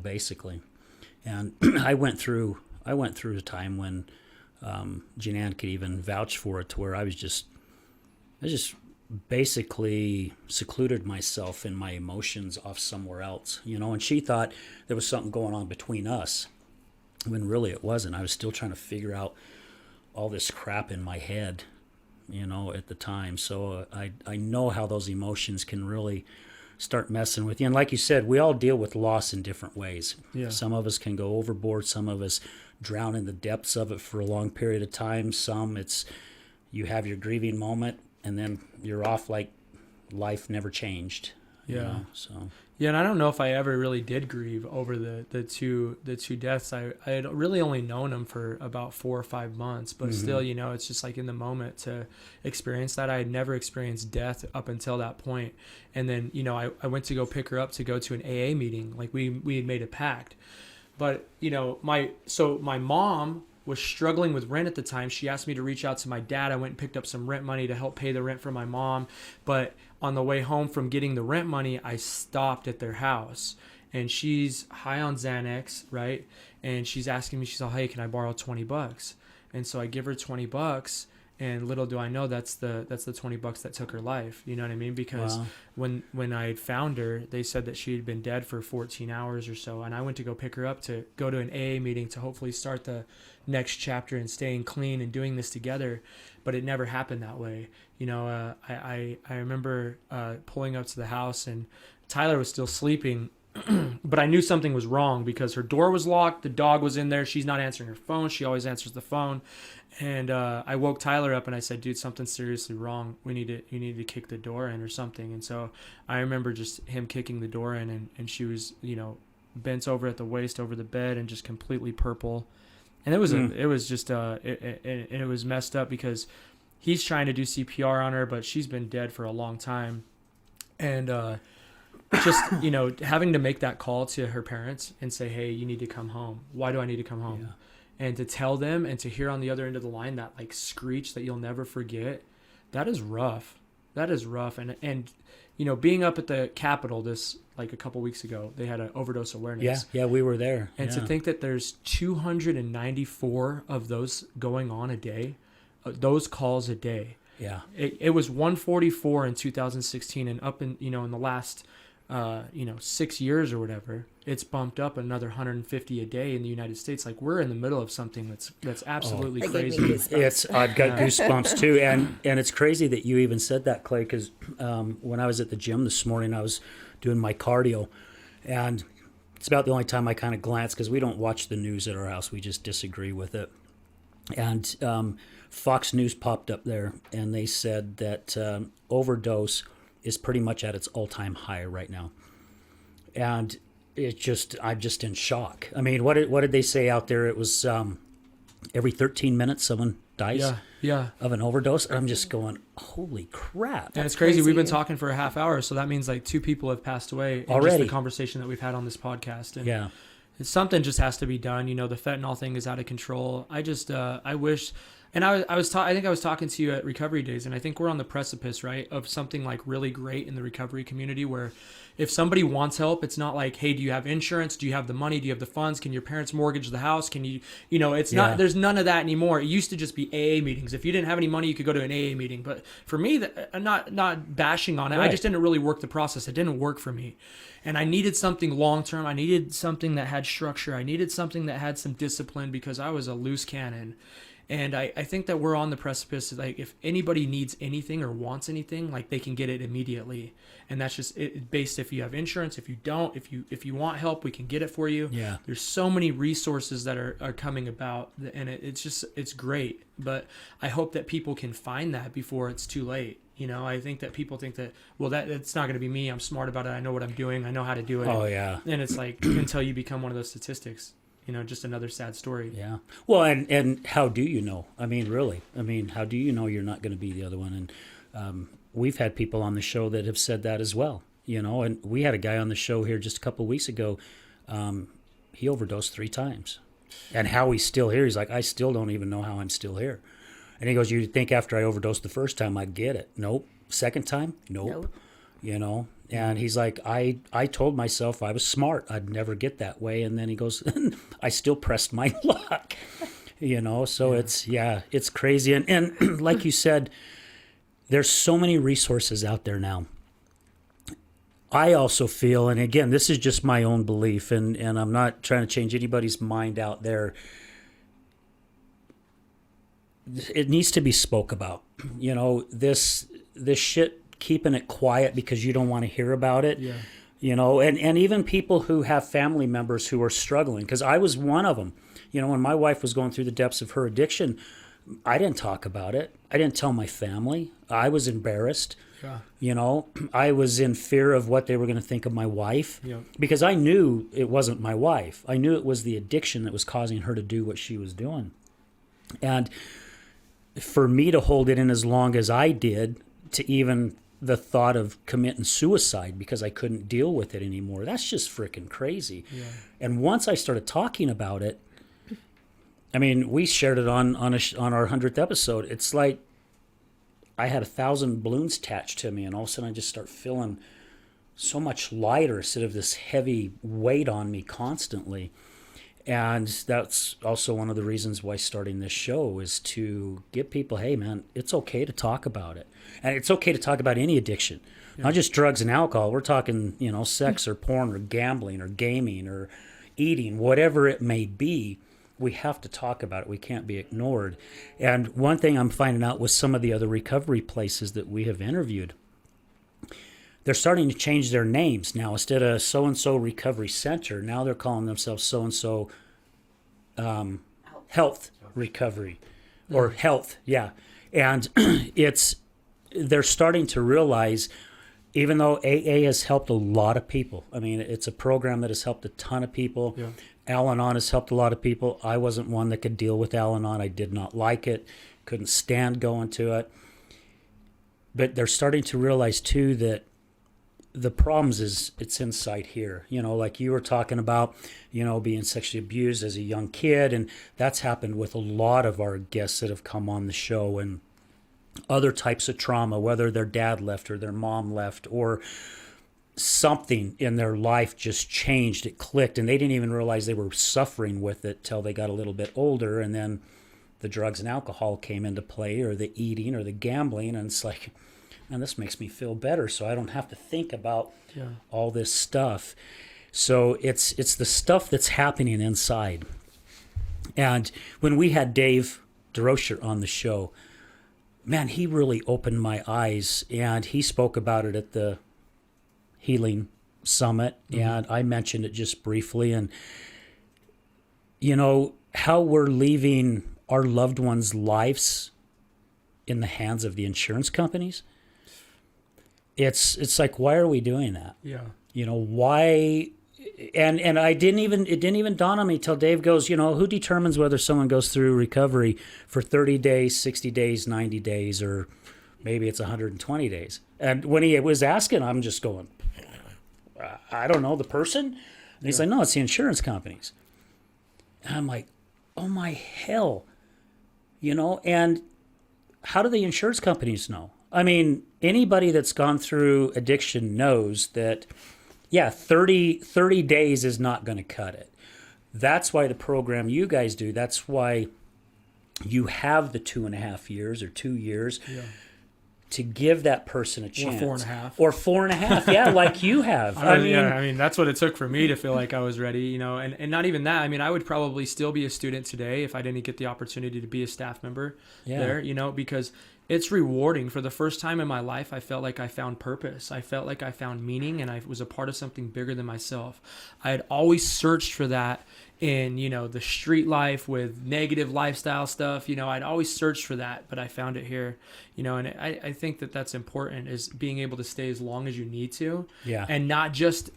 basically. And I went through a time when Jeananne could even vouch for it, to where I just basically secluded myself in my emotions off somewhere else, and she thought there was something going on between us, when really it wasn't. I was still trying to figure out all this crap in my head, at the time. So I know how those emotions can really start messing with you. And like you said, we all deal with loss in different ways.
Yeah.
Some of us can go overboard. Some of us drown in the depths of it for a long period of time. Some, it's you have your grieving moment, and then you're off like life never changed.
Yeah.
So.
Yeah, and I don't know if I ever really did grieve over the two deaths. I had really only known them for about 4 or 5 months, but still, it's just like in the moment to experience that. I had never experienced death up until that point. And then, I went to go pick her up to go to an AA meeting. Like we had made a pact. But, my mom was struggling with rent at the time. She asked me to reach out to my dad. I went and picked up some rent money to help pay the rent for my mom. But on the way home from getting the rent money, I stopped at their house, and she's high on Xanax, right? And she's asking me, she's like, "Hey, can I borrow $20?" And so I give her $20, and little do I know that's the $20 that took her life. You know what I mean? Because
Wow.
when I had found her, they said that she had been dead for 14 hours or so, and I went to go pick her up to go to an AA meeting to hopefully start the next chapter and staying clean and doing this together. But it never happened that way. I remember pulling up to the house, and Tyler was still sleeping, but I knew something was wrong because her door was locked. The dog was in there. She's not answering her phone. She always answers the phone. And I woke Tyler up, and I said, "Dude, something's seriously wrong. You need to kick the door in or something." And so I remember just him kicking the door in, and she was, bent over at the waist over the bed and just completely purple. And it was it was messed up because he's trying to do CPR on her, but she's been dead for a long time. And just, having to make that call to her parents and say, "Hey, you need to come home. Why do I need to come home?" Yeah. And to tell them, and to hear on the other end of the line that like screech that you'll never forget, that is rough. That is rough. And being up at the Capitol this like a couple weeks ago, they had an overdose awareness.
Yeah, we were there.
And to think that there's 294 of those going on a day, those calls a day.
Yeah.
It was 144 in 2016, and up in in the last 6 years or whatever, it's bumped up another 150 a day in the United States. Like, we're in the middle of something that's absolutely crazy.
I've got goosebumps too, and it's crazy that you even said that, Clay, because when I was at the gym this morning, I was doing my cardio, and it's about the only time I kind of glance, because we don't watch the news at our house. We just disagree with it. And Fox News popped up there, and they said that overdose is pretty much at its all-time high right now. And I'm just in shock. I mean, what did they say out there? It was every 13 minutes someone dies of an overdose. And I'm just going, holy crap.
And it's crazy. We've been talking for a half hour, so that means like 2 people have passed away in
already.
Just the conversation that we've had on this podcast. And
yeah.
Something just has to be done. The fentanyl thing is out of control. I just, I wish, and I think I was talking to you at Recovery Days, and I think we're on the precipice, right, of something like really great in the recovery community, where if somebody wants help, it's not like, "Hey, do you have insurance? Do you have the money? Do you have the funds? Can your parents mortgage the house? Can you, it's not, there's none of that anymore. It used to just be AA meetings. If you didn't have any money, you could go to an AA meeting. But for me, I'm not bashing on it.
Right.
I just didn't really work the process. It didn't work for me. And I needed something long-term. I needed something that had structure. I needed something that had some discipline, because I was a loose cannon. And I think that we're on the precipice. Like, if anybody needs anything or wants anything, like, they can get it immediately. And that's just it, based if you have insurance. If you don't, if you want help, we can get it for you.
Yeah.
There's so many resources that are coming about, and it's great. But I hope that people can find that before it's too late. I think that people think that, well, it's not going to be me. I'm smart about it. I know what I'm doing. I know how to do it.
Oh, yeah.
And it's like, until you become one of those statistics. just another sad story.
Yeah. Well, and how do you know? I mean, really? I mean, how do you know you're not going to be the other one? And we've had people on the show that have said that as well, and we had a guy on the show here just a couple of weeks ago. He overdosed 3 times. And how he's still here, he's like, I still don't even know how I'm still here. And he goes, you'd think after I overdosed the first time I'd get it. Nope. Second time? Nope. And he's like, I told myself I was smart. I'd never get that way. And then he goes, I still pressed my luck. So it's crazy. And like you said, there's so many resources out there now. I also feel, and again, this is just my own belief, and I'm not trying to change anybody's mind out there. It needs to be spoke about. This shit, keeping it quiet because you don't want to hear about it.
Yeah.
And even people who have family members who are struggling, because I was one of them. When my wife was going through the depths of her addiction, I didn't talk about it. I didn't tell my family. I was embarrassed. Yeah. I was in fear of what they were going to think of my wife, because I knew it wasn't my wife. I knew it was the addiction that was causing her to do what she was doing. And for me to hold it in as long as I did, to even the thought of committing suicide because I couldn't deal with it anymore, that's just freaking crazy. Yeah. And once I started talking about it, I mean, we shared it on our 100th episode. It's like I had 1,000 balloons attached to me, and all of a sudden I just start feeling so much lighter instead of this heavy weight on me constantly. And that's also one of the reasons why starting this show is to get people, hey, man, it's okay to talk about it. And it's okay to talk about any addiction, not just drugs and alcohol. We're talking, sex or porn or gambling or gaming or eating, whatever it may be. We have to talk about it. We can't be ignored. And one thing I'm finding out with some of the other recovery places that we have interviewed, they're starting to change their names now. Instead of so-and-so recovery center, now they're calling themselves so-and-so health recovery or health. Yeah. And they're starting to realize, even though AA has helped a lot of people, I mean, it's a program that has helped a ton of people. Yeah. Al-Anon has helped a lot of people. I wasn't one that could deal with Al-Anon. I did not like it, couldn't stand going to it. But they're starting to realize, too, that the problems it's inside here. Like you were talking about, being sexually abused as a young kid. And that's happened with a lot of our guests that have come on the show, and other types of trauma, whether their dad left or their mom left, or something in their life just changed. It clicked, and they didn't even realize they were suffering with it till they got a little bit older. And then the drugs and alcohol came into play, or the eating or the gambling. And it's like, man, this makes me feel better, so I don't have to think about all this stuff. So it's the stuff that's happening inside. And when we had Dave DeRocher on the show, man, he really opened my eyes, and he spoke about it at the Healing Summit, and I mentioned it just briefly. And how we're leaving our loved ones' lives in the hands of the insurance companies. It's like, why are we doing that? Yeah. Why? And it didn't even dawn on me till Dave goes, who determines whether someone goes through recovery for 30 days, 60 days, 90 days, or maybe it's 120 days. And when he was asking, I'm just going, I don't know, the person? And he's like, no, it's the insurance companies. And I'm like, oh my hell. And how do the insurance companies know? I mean, anybody that's gone through addiction knows that, 30 days is not going to cut it. That's why the program you guys do, that's why you have the 2.5 years or 2 years to give that person a chance.
Or 4.5.
Or 4.5, yeah, like you have.
I mean, that's what it took for me to feel like I was ready, and not even that. I mean, I would probably still be a student today if I didn't get the opportunity to be a staff member there, because it's rewarding. For the first time in my life, I felt like I found purpose. I felt like I found meaning, and I was a part of something bigger than myself. I had always searched for that in, the street life with negative lifestyle stuff. I'd always searched for that, but I found it here, and I think that that's important, is being able to stay as long as you need to.
Yeah.
And not just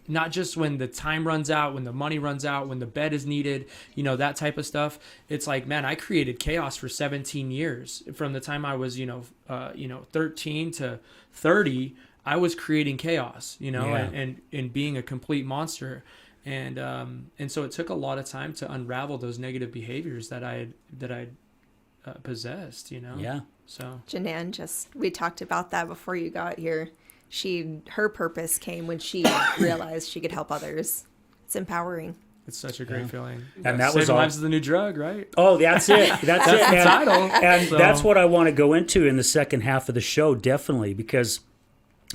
when the time runs out, when the money runs out, when the bed is needed, that type of stuff. It's like, man, I created chaos for 17 years. From the time I was, 13 to 30, I was creating chaos, and being a complete monster. And so it took a lot of time to unravel those negative behaviors that I possessed,
Yeah.
So
Janan, we talked about that before you got here. Her purpose came when she realized she could help others. It's empowering.
it's such a great feeling.
And that
Saving
was all.
lives is the new drug, right?
Oh, that's it. That's it.
the title.
And
So-
that's what I want to go into in the second half of the show, definitely, because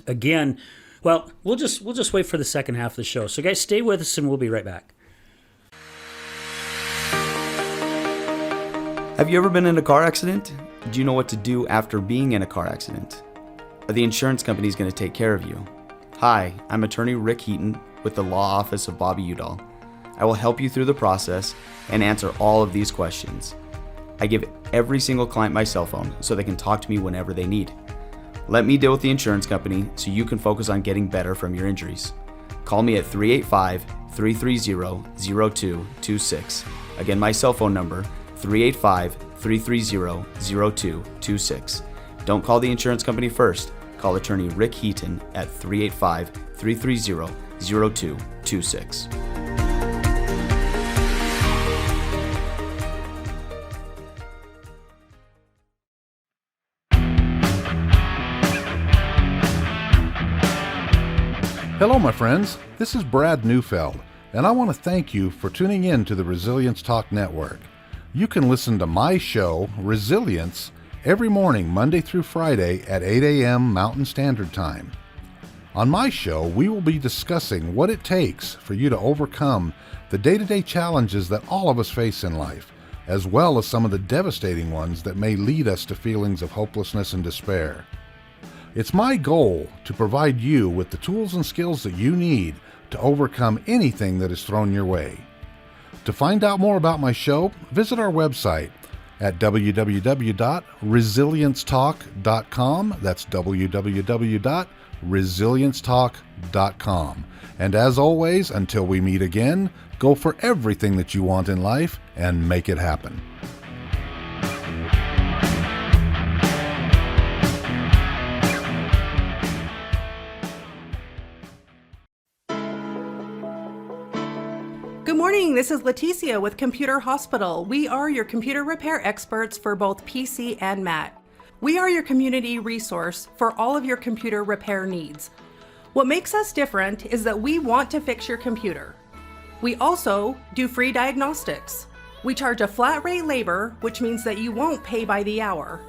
again, well, we'll just wait for the second half of the show. So guys, stay with us and we'll be right back.
Have you ever been in a car accident? Do you know what to do after being in a car accident? Are the insurance companies going to take care of you? Hi, I'm attorney Rick Heaton with the Law Office of Bobby Udall. I will help you through the process and answer all of these questions. I give every single client my cell phone so they can talk to me whenever they need. Let me deal with the insurance company so you can focus on getting better from your injuries. Call me at 385-330-0226. Again, my cell phone number, 385-330-0226. Don't call the insurance company first. Call attorney Rick Heaton at 385-330-0226.
Hello, my friends. This is Brad Neufeld, and I want to thank you for tuning in to the Resilience Talk Network. You can listen to my show, Resilience, every morning, Monday through Friday at 8 a.m. Mountain Standard Time. On my show, we will be discussing what it takes for you to overcome the day-to-day challenges that all of us face in life, as well as some of the devastating ones that may lead us to feelings of hopelessness and despair. It's my goal to provide you with the tools and skills that you need to overcome anything that is thrown your way. To find out more about my show, visit our website at www.resiliencetalk.com. That's www.resiliencetalk.com. And as always, until we meet again, go for everything that you want in life and make it happen.
Good morning, this is Leticia with Computer Hospital. We are your computer repair experts for both PC and Mac. We are your community resource for all of your computer repair needs. What makes us different is that we want to fix your computer. We also do free diagnostics. We charge a flat rate labor, which means that you won't pay by the hour.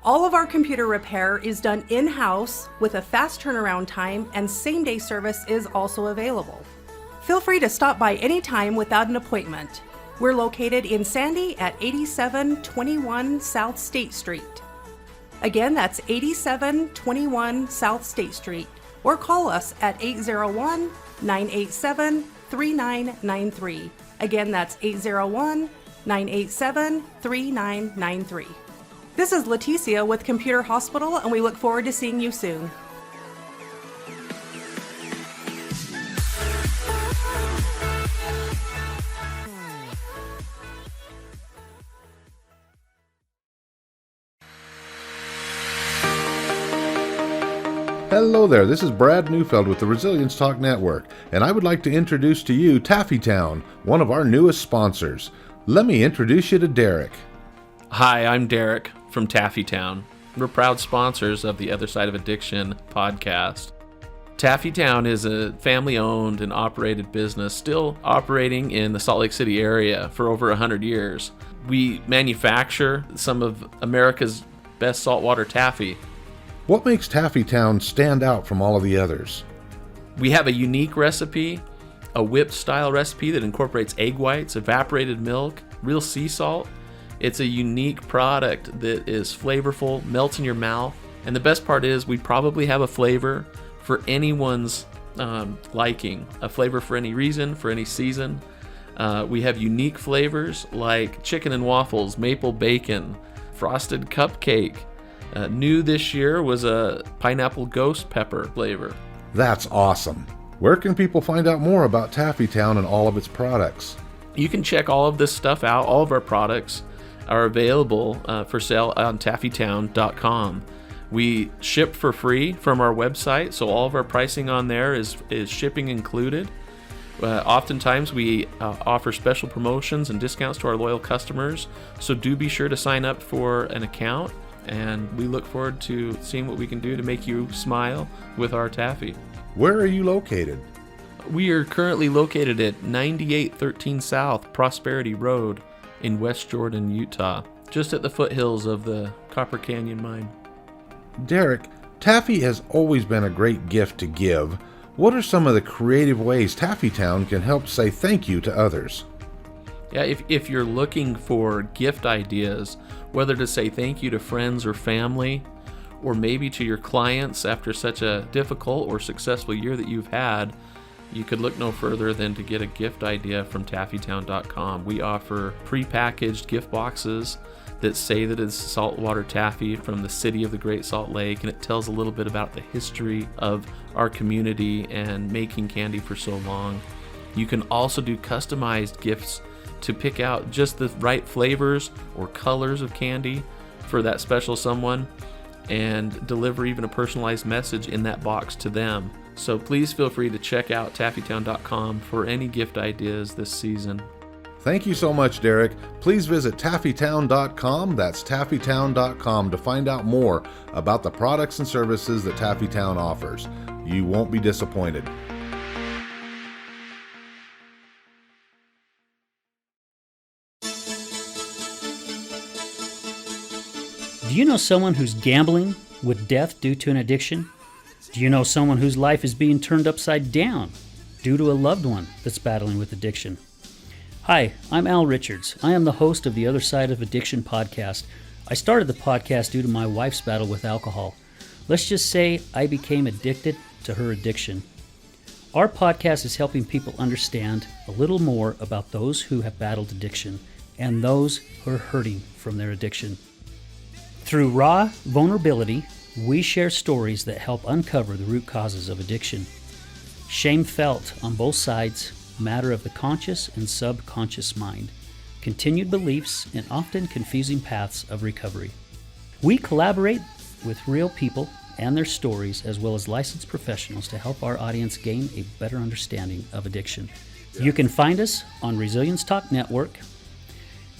All of our computer repair is done in-house with a fast turnaround time, and same-day service is also available. Feel free to stop by anytime without an appointment. We're located in Sandy at 8721 South State Street. Again, that's 8721 South State Street, or call us at 801-987-3993. Again, that's 801-987-3993. This is Leticia with Computer Hospital, and we look forward to seeing you soon.
Hello there, this is Brad Neufeld with the Resilience Talk Network, and I would like to introduce to you Taffytown, one of our newest sponsors. Let me introduce you to Derek.
Hi, I'm Derek from Taffytown. We're proud sponsors of the Other Side of Addiction podcast. Taffytown is a family-owned and operated business still operating in the Salt Lake City area for over 100 years. We manufacture some of America's best saltwater taffy.
What makes Taffytown stand out from all of the others?
We have a unique recipe, a whipped style recipe that incorporates egg whites, evaporated milk, real sea salt. It's a unique product that is flavorful, melts in your mouth, and the best part is we probably have a flavor for anyone's liking, a flavor for any reason, for any season. We have unique flavors like chicken and waffles, maple bacon, frosted cupcake. New this year was a pineapple ghost pepper flavor.
That's awesome. Where can people find out more about Taffy Town and all of its products?
You can check all of this stuff out. All of our products are available for sale on taffytown.com. We ship for free from our website, so all of our pricing on there is shipping included. Oftentimes we offer special promotions and discounts to our loyal customers, so do be sure to sign up for an account, and we look forward to seeing what we can do to make you smile with our taffy.
Where are you located?
We are currently located at 9813 South Prosperity Road in West Jordan, Utah, just at the foothills of the Copper Canyon Mine.
Derek, taffy has always been a great gift to give. What are some of the creative ways Taffy Town can help say thank you to others?
Yeah, if you're looking for gift ideas, whether to say thank you to friends or family, or maybe to your clients after such a difficult or successful year that you've had, you could look no further than to get a gift idea from taffytown.com. We offer prepackaged gift boxes that say that it's saltwater taffy from the city of the Great Salt Lake, and it tells a little bit about the history of our community and making candy for so long. You can also do customized gifts to pick out just the right flavors or colors of candy for that special someone, and deliver even a personalized message in that box to them. So please feel free to check out taffytown.com for any gift ideas this season.
Thank you so much, Derek. Please visit taffytown.com, that's taffytown.com, to find out more about the products and services that Taffy Town offers. You won't be disappointed.
Do you know someone who's gambling with death due to an addiction? Do you know someone whose life is being turned upside down due to a loved one that's battling with addiction? Hi, I'm Al Richards. I am the host of the Other Side of Addiction podcast. I started the podcast due to my wife's battle with alcohol. Let's just say I became addicted to her addiction. Our podcast is helping people understand a little more about those who have battled addiction and those who are hurting from their addiction. Through raw vulnerability, we share stories that help uncover the root causes of addiction. Shame felt on both sides, matter of the conscious and subconscious mind, continued beliefs, and often confusing paths of recovery. We collaborate with real people and their stories, as well as licensed professionals, to help our audience gain a better understanding of addiction. You can find us on Resilience Talk Network.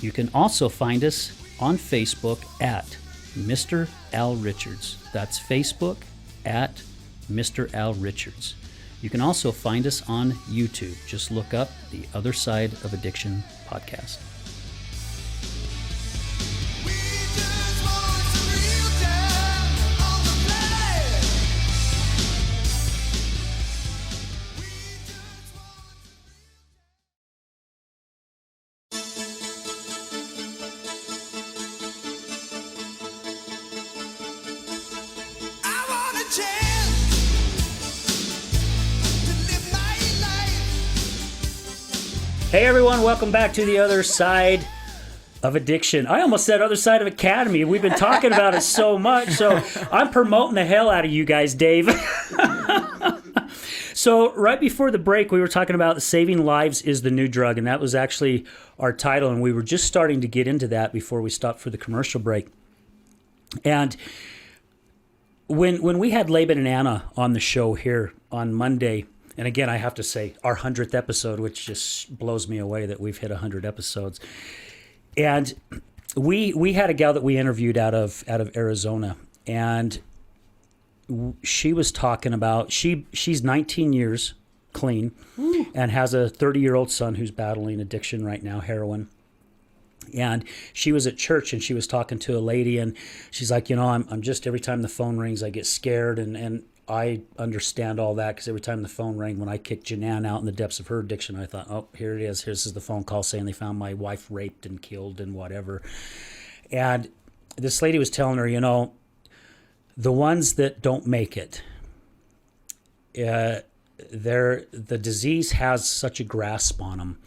You can also find us on Facebook at Mr. Al Richards. That's Facebook at Mr. Al Richards. You can also find us on YouTube. Just look up the Other Side of Addiction podcast. Hey everyone, welcome back to the Other Side of Addiction. I almost said Other Side of Academy. We've been talking about it so much, so I'm promoting the hell out of you guys, Dave. So right before the break, we were talking about saving lives is the new drug, and that was actually our title, and we were just starting to get into that before we stopped for the commercial break. And when we had Laban and Anna on the show here on Monday, and again, I have to say, our 100th episode, which just blows me away that we've hit 100 episodes. And we had a gal that we interviewed out of Arizona, and she was talking about, she's 19 years clean. Ooh. And has a 30-year-old son who's battling addiction right now, heroin. And she was at church, and she was talking to a lady, and she's like, I'm just, every time the phone rings, I get scared, and I understand all that because every time the phone rang, when I kicked Janan out in the depths of her addiction, I thought, oh, here it is. This is the phone call saying they found my wife raped and killed and whatever. And this lady was telling her, the ones that don't make it, the disease has such a grasp on them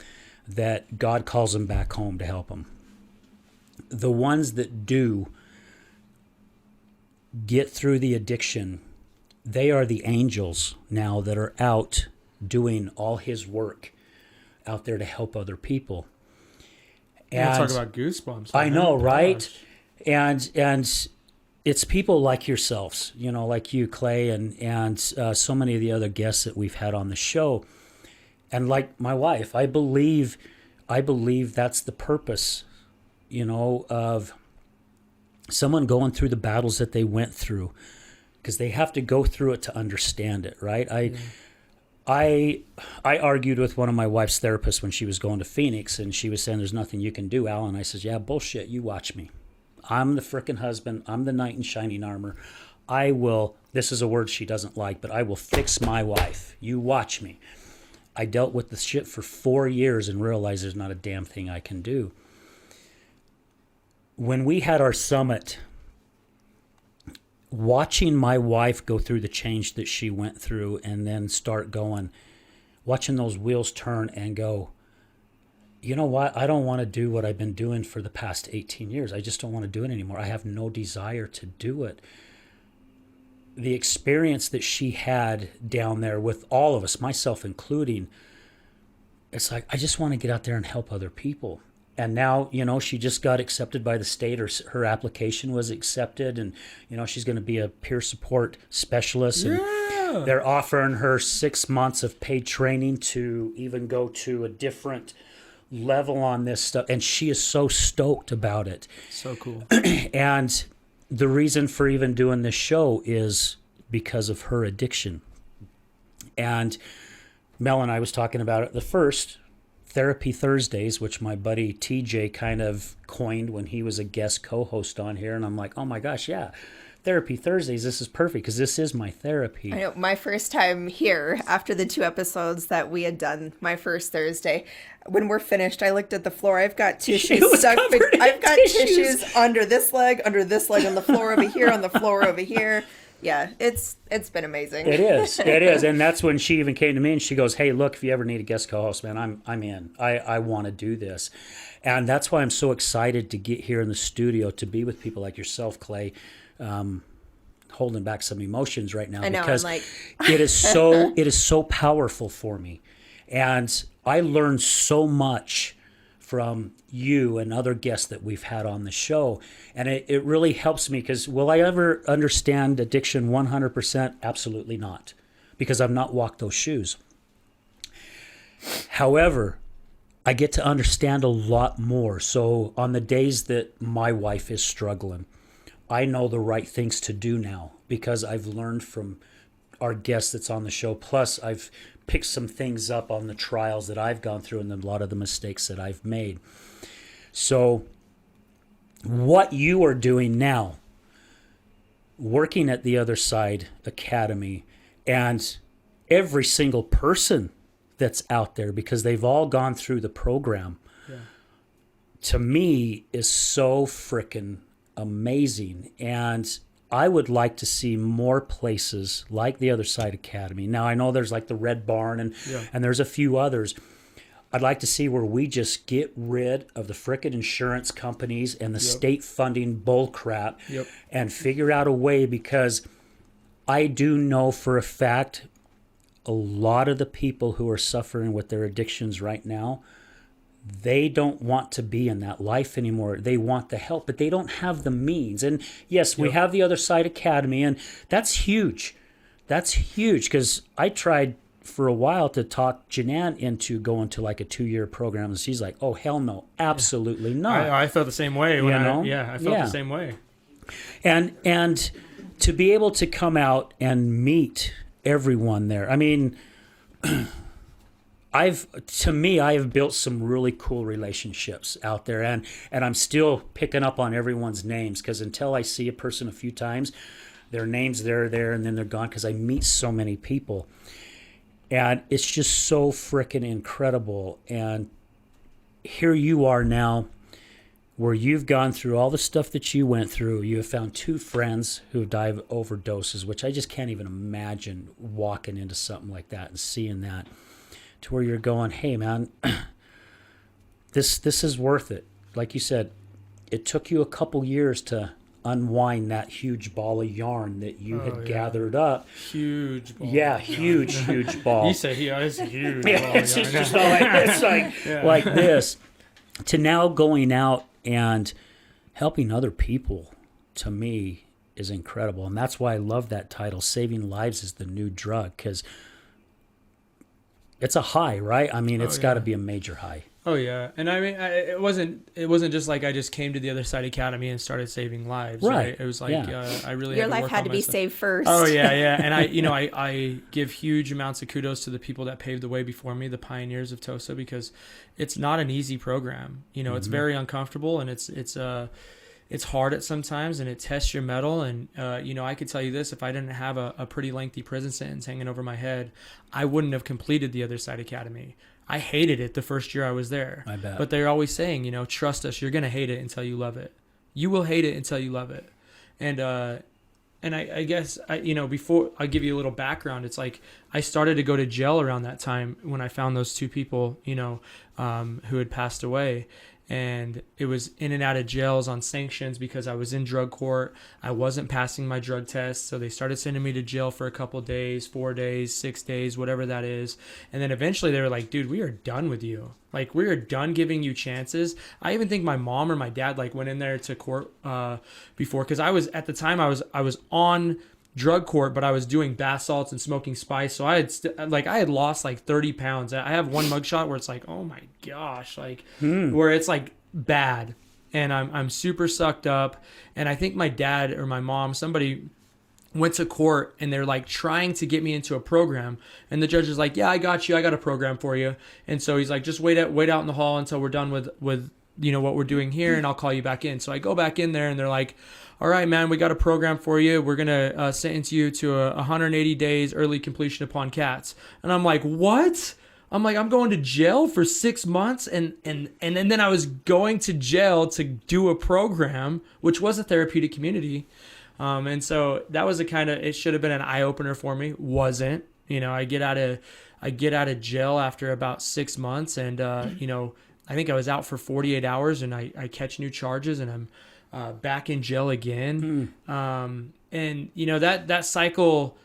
that God calls them back home to help them. The ones that do get through the addiction, they are the angels now that are out doing all his work out there to help other people.
And talk about goosebumps.
I know, right?
Gosh.
And it's people like yourselves, like you, Clay, and so many of the other guests that we've had on the show. And like my wife, I believe that's the purpose, of someone going through the battles that they went through, because they have to go through it to understand it, right? I argued with one of my wife's therapists when she was going to Phoenix, and she was saying, there's nothing you can do, Al. And I says, yeah, bullshit. You watch me. I'm the frickin' husband. I'm the knight in shining armor. I will, this is a word she doesn't like, but I will fix my wife. You watch me. I dealt with the shit for 4 years and realized there's not a damn thing I can do. When we had our summit, watching my wife go through the change that she went through and then start going, watching those wheels turn and go, you know what? I don't want to do what I've been doing for the past 18 years. I just don't want to do it anymore. I have no desire to do it. The experience that she had down there with all of us, myself including, it's like, I just want to get out there and help other people. And now, she just got accepted by the state, or her application was accepted, and, she's going to be a peer support specialist. And they're offering her 6 months of paid training to even go to a different level on this stuff. And she is so stoked about it.
So cool.
And the reason for even doing this show is because of her addiction. And Mel and I was talking about it the first. Therapy Thursdays, which my buddy TJ kind of coined when he was a guest co-host on here. And I'm like, oh my gosh, yeah, Therapy Thursdays, this is perfect because this is my therapy.
I know, my first time here after the 2 episodes that we had done, my first Thursday, when we're finished, I looked at the floor. I've got tissues stuck. I've got tissues under this leg, on the floor over here, on the floor over here. Yeah, it's been amazing.
It is. And that's when she even came to me and she goes, hey, look, if you ever need a guest co-host, man, I'm in. I want to do this. And that's why I'm so excited to get here in the studio to be with people like yourself, Clay, holding back some emotions right now.
I know,
because
I'm like...
it is so powerful for me. And I learned so much from you and other guests that we've had on the show. And it really helps me because will I ever understand addiction 100%? Absolutely not, because I've not walked those shoes. However, I get to understand a lot more. So on the days that my wife is struggling, I know the right things to do now because I've learned from our guest that's on the show. Plus, I've picked some things up on the trials that I've gone through and a lot of the mistakes that I've made. So what you are doing now, working at the Other Side Academy, and every single person that's out there, because they've all gone through the program, to me is so frickin' amazing. And I would like to see more places like the Other Side Academy. Now, I know there's like the Red Barn and there's a few others. I'd like to see where we just get rid of the frickin' insurance companies and the state funding bull crap and figure out a way, because I do know for a fact a lot of the people who are suffering with their addictions right now, they don't want to be in that life anymore. They want the help, but they don't have the means. And yes, we have the Other Side Academy, and that's huge. That's huge, because I tried for a while to talk Janan into going to like a 2-year program, and she's like, oh, hell no, absolutely not.
I felt the same way. I felt the same way.
And to be able to come out and meet everyone there, I mean... I have built some really cool relationships out there, and I'm still picking up on everyone's names, because until I see a person a few times, their names, they're there, and then they're gone because I meet so many people. And it's just so freaking incredible. And here you are now, where you've gone through all the stuff that you went through. You have found 2 friends who died of overdoses, which I just can't even imagine walking into something like that and seeing that, to where you're going, hey, man, this is worth it. Like you said, it took you a couple years to unwind that huge ball of yarn that you had gathered up.
Huge ball.
Yeah, huge ball.
You say, yeah, it's a huge ball.
It's just all like this, like this. To now going out and helping other people, to me, is incredible. And that's why I love that title, Saving Lives is the New Drug, because it's a high, right? I mean, it's got to be a major high.
Oh yeah, and I mean, it wasn't just like I just came to the Other Side Academy and started saving lives. Right. It was like I really
your
had to
life
work
had
on
to be
myself.
saved first.
Oh yeah, and I give huge amounts of kudos to the people that paved the way before me, the pioneers of TOSA, because it's not an easy program. It's very uncomfortable, and it's hard at sometimes, and it tests your mettle. And I could tell you this: if I didn't have a pretty lengthy prison sentence hanging over my head, I wouldn't have completed the Other Side Academy. I hated it the first year I was there.
I bet.
But they're always saying, trust us, you're going to hate it until you love it. You will hate it until you love it. And I guess, before I give you a little background, it's like I started to go to jail around that time when I found those 2 people, who had passed away. And it was in and out of jails on sanctions because I was in drug court. I wasn't passing my drug test. So they started sending me to jail for a couple of days, 4 days, 6 days, whatever that is. And then eventually they were like, dude, we are done with you. Like, we are done giving you chances. I even think my mom or my dad went in there to court before, because I was on drug court, but I was doing bath salts and smoking spice. So I had lost 30 pounds. I have one mugshot where it's like, oh my gosh, where it's bad. And I'm super sucked up. And I think my dad or my mom, somebody went to court, and they're trying to get me into a program. And the judge is like, yeah, I got you. I got a program for you. And so he's like, just wait out in the hall until we're done with what we're doing here, and I'll call you back in. So I go back in there, and they're like, all right, man, we got a program for you. We're going to sentence you to 180 days early completion upon CATS. And I'm like, what? I'm like, I'm going to jail for 6 months. And then I was going to jail to do a program, which was a therapeutic community. And so that was it should have been an eye opener for me. Wasn't, I get out of jail after about 6 months, and, I think I was out for 48 hours, and I catch new charges, and I'm back in jail again. And that cycle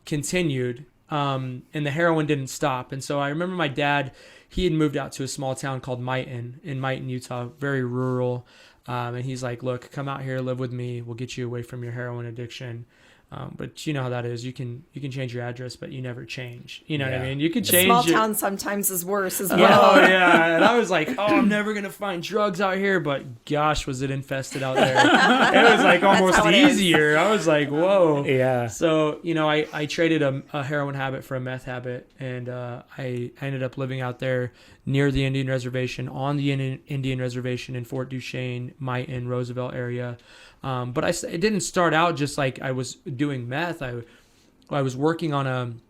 continued, and the heroin didn't stop. And so I remember my dad, he had moved out to a small town called Mighton, Utah, very rural. And he's like, look, come out here, live with me. We'll get you away from your heroin addiction. But you know how that is. You can change your address, but you never change. You know what I mean? You can change.
Small town sometimes is worse as well.
Oh yeah. And I was like, I'm never gonna find drugs out here. But gosh, was it infested out there? It was almost easier. I was like, whoa. Yeah. So I traded a heroin habit for a meth habit, and I ended up living out there near the Indian Reservation, on the Indian Reservation in Fort Duchesne, Mighton, Roosevelt area. But it didn't start out just like I was doing meth. I was working on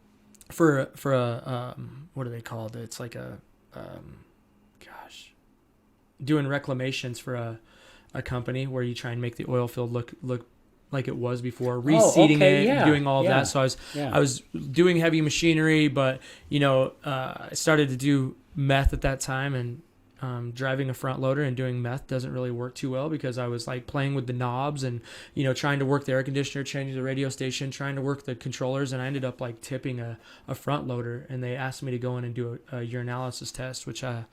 for a what are they called? It's like doing reclamations for a company where you try and make the oil field look like it was before, reseeding it, doing all of that. So I was doing heavy machinery, but I started to do meth at that time, and driving a front loader and doing meth doesn't really work too well, because I was playing with the knobs and trying to work the air conditioner, changing the radio station, trying to work the controllers, and I ended up tipping a front loader, and they asked me to go in and do a urinalysis test, which I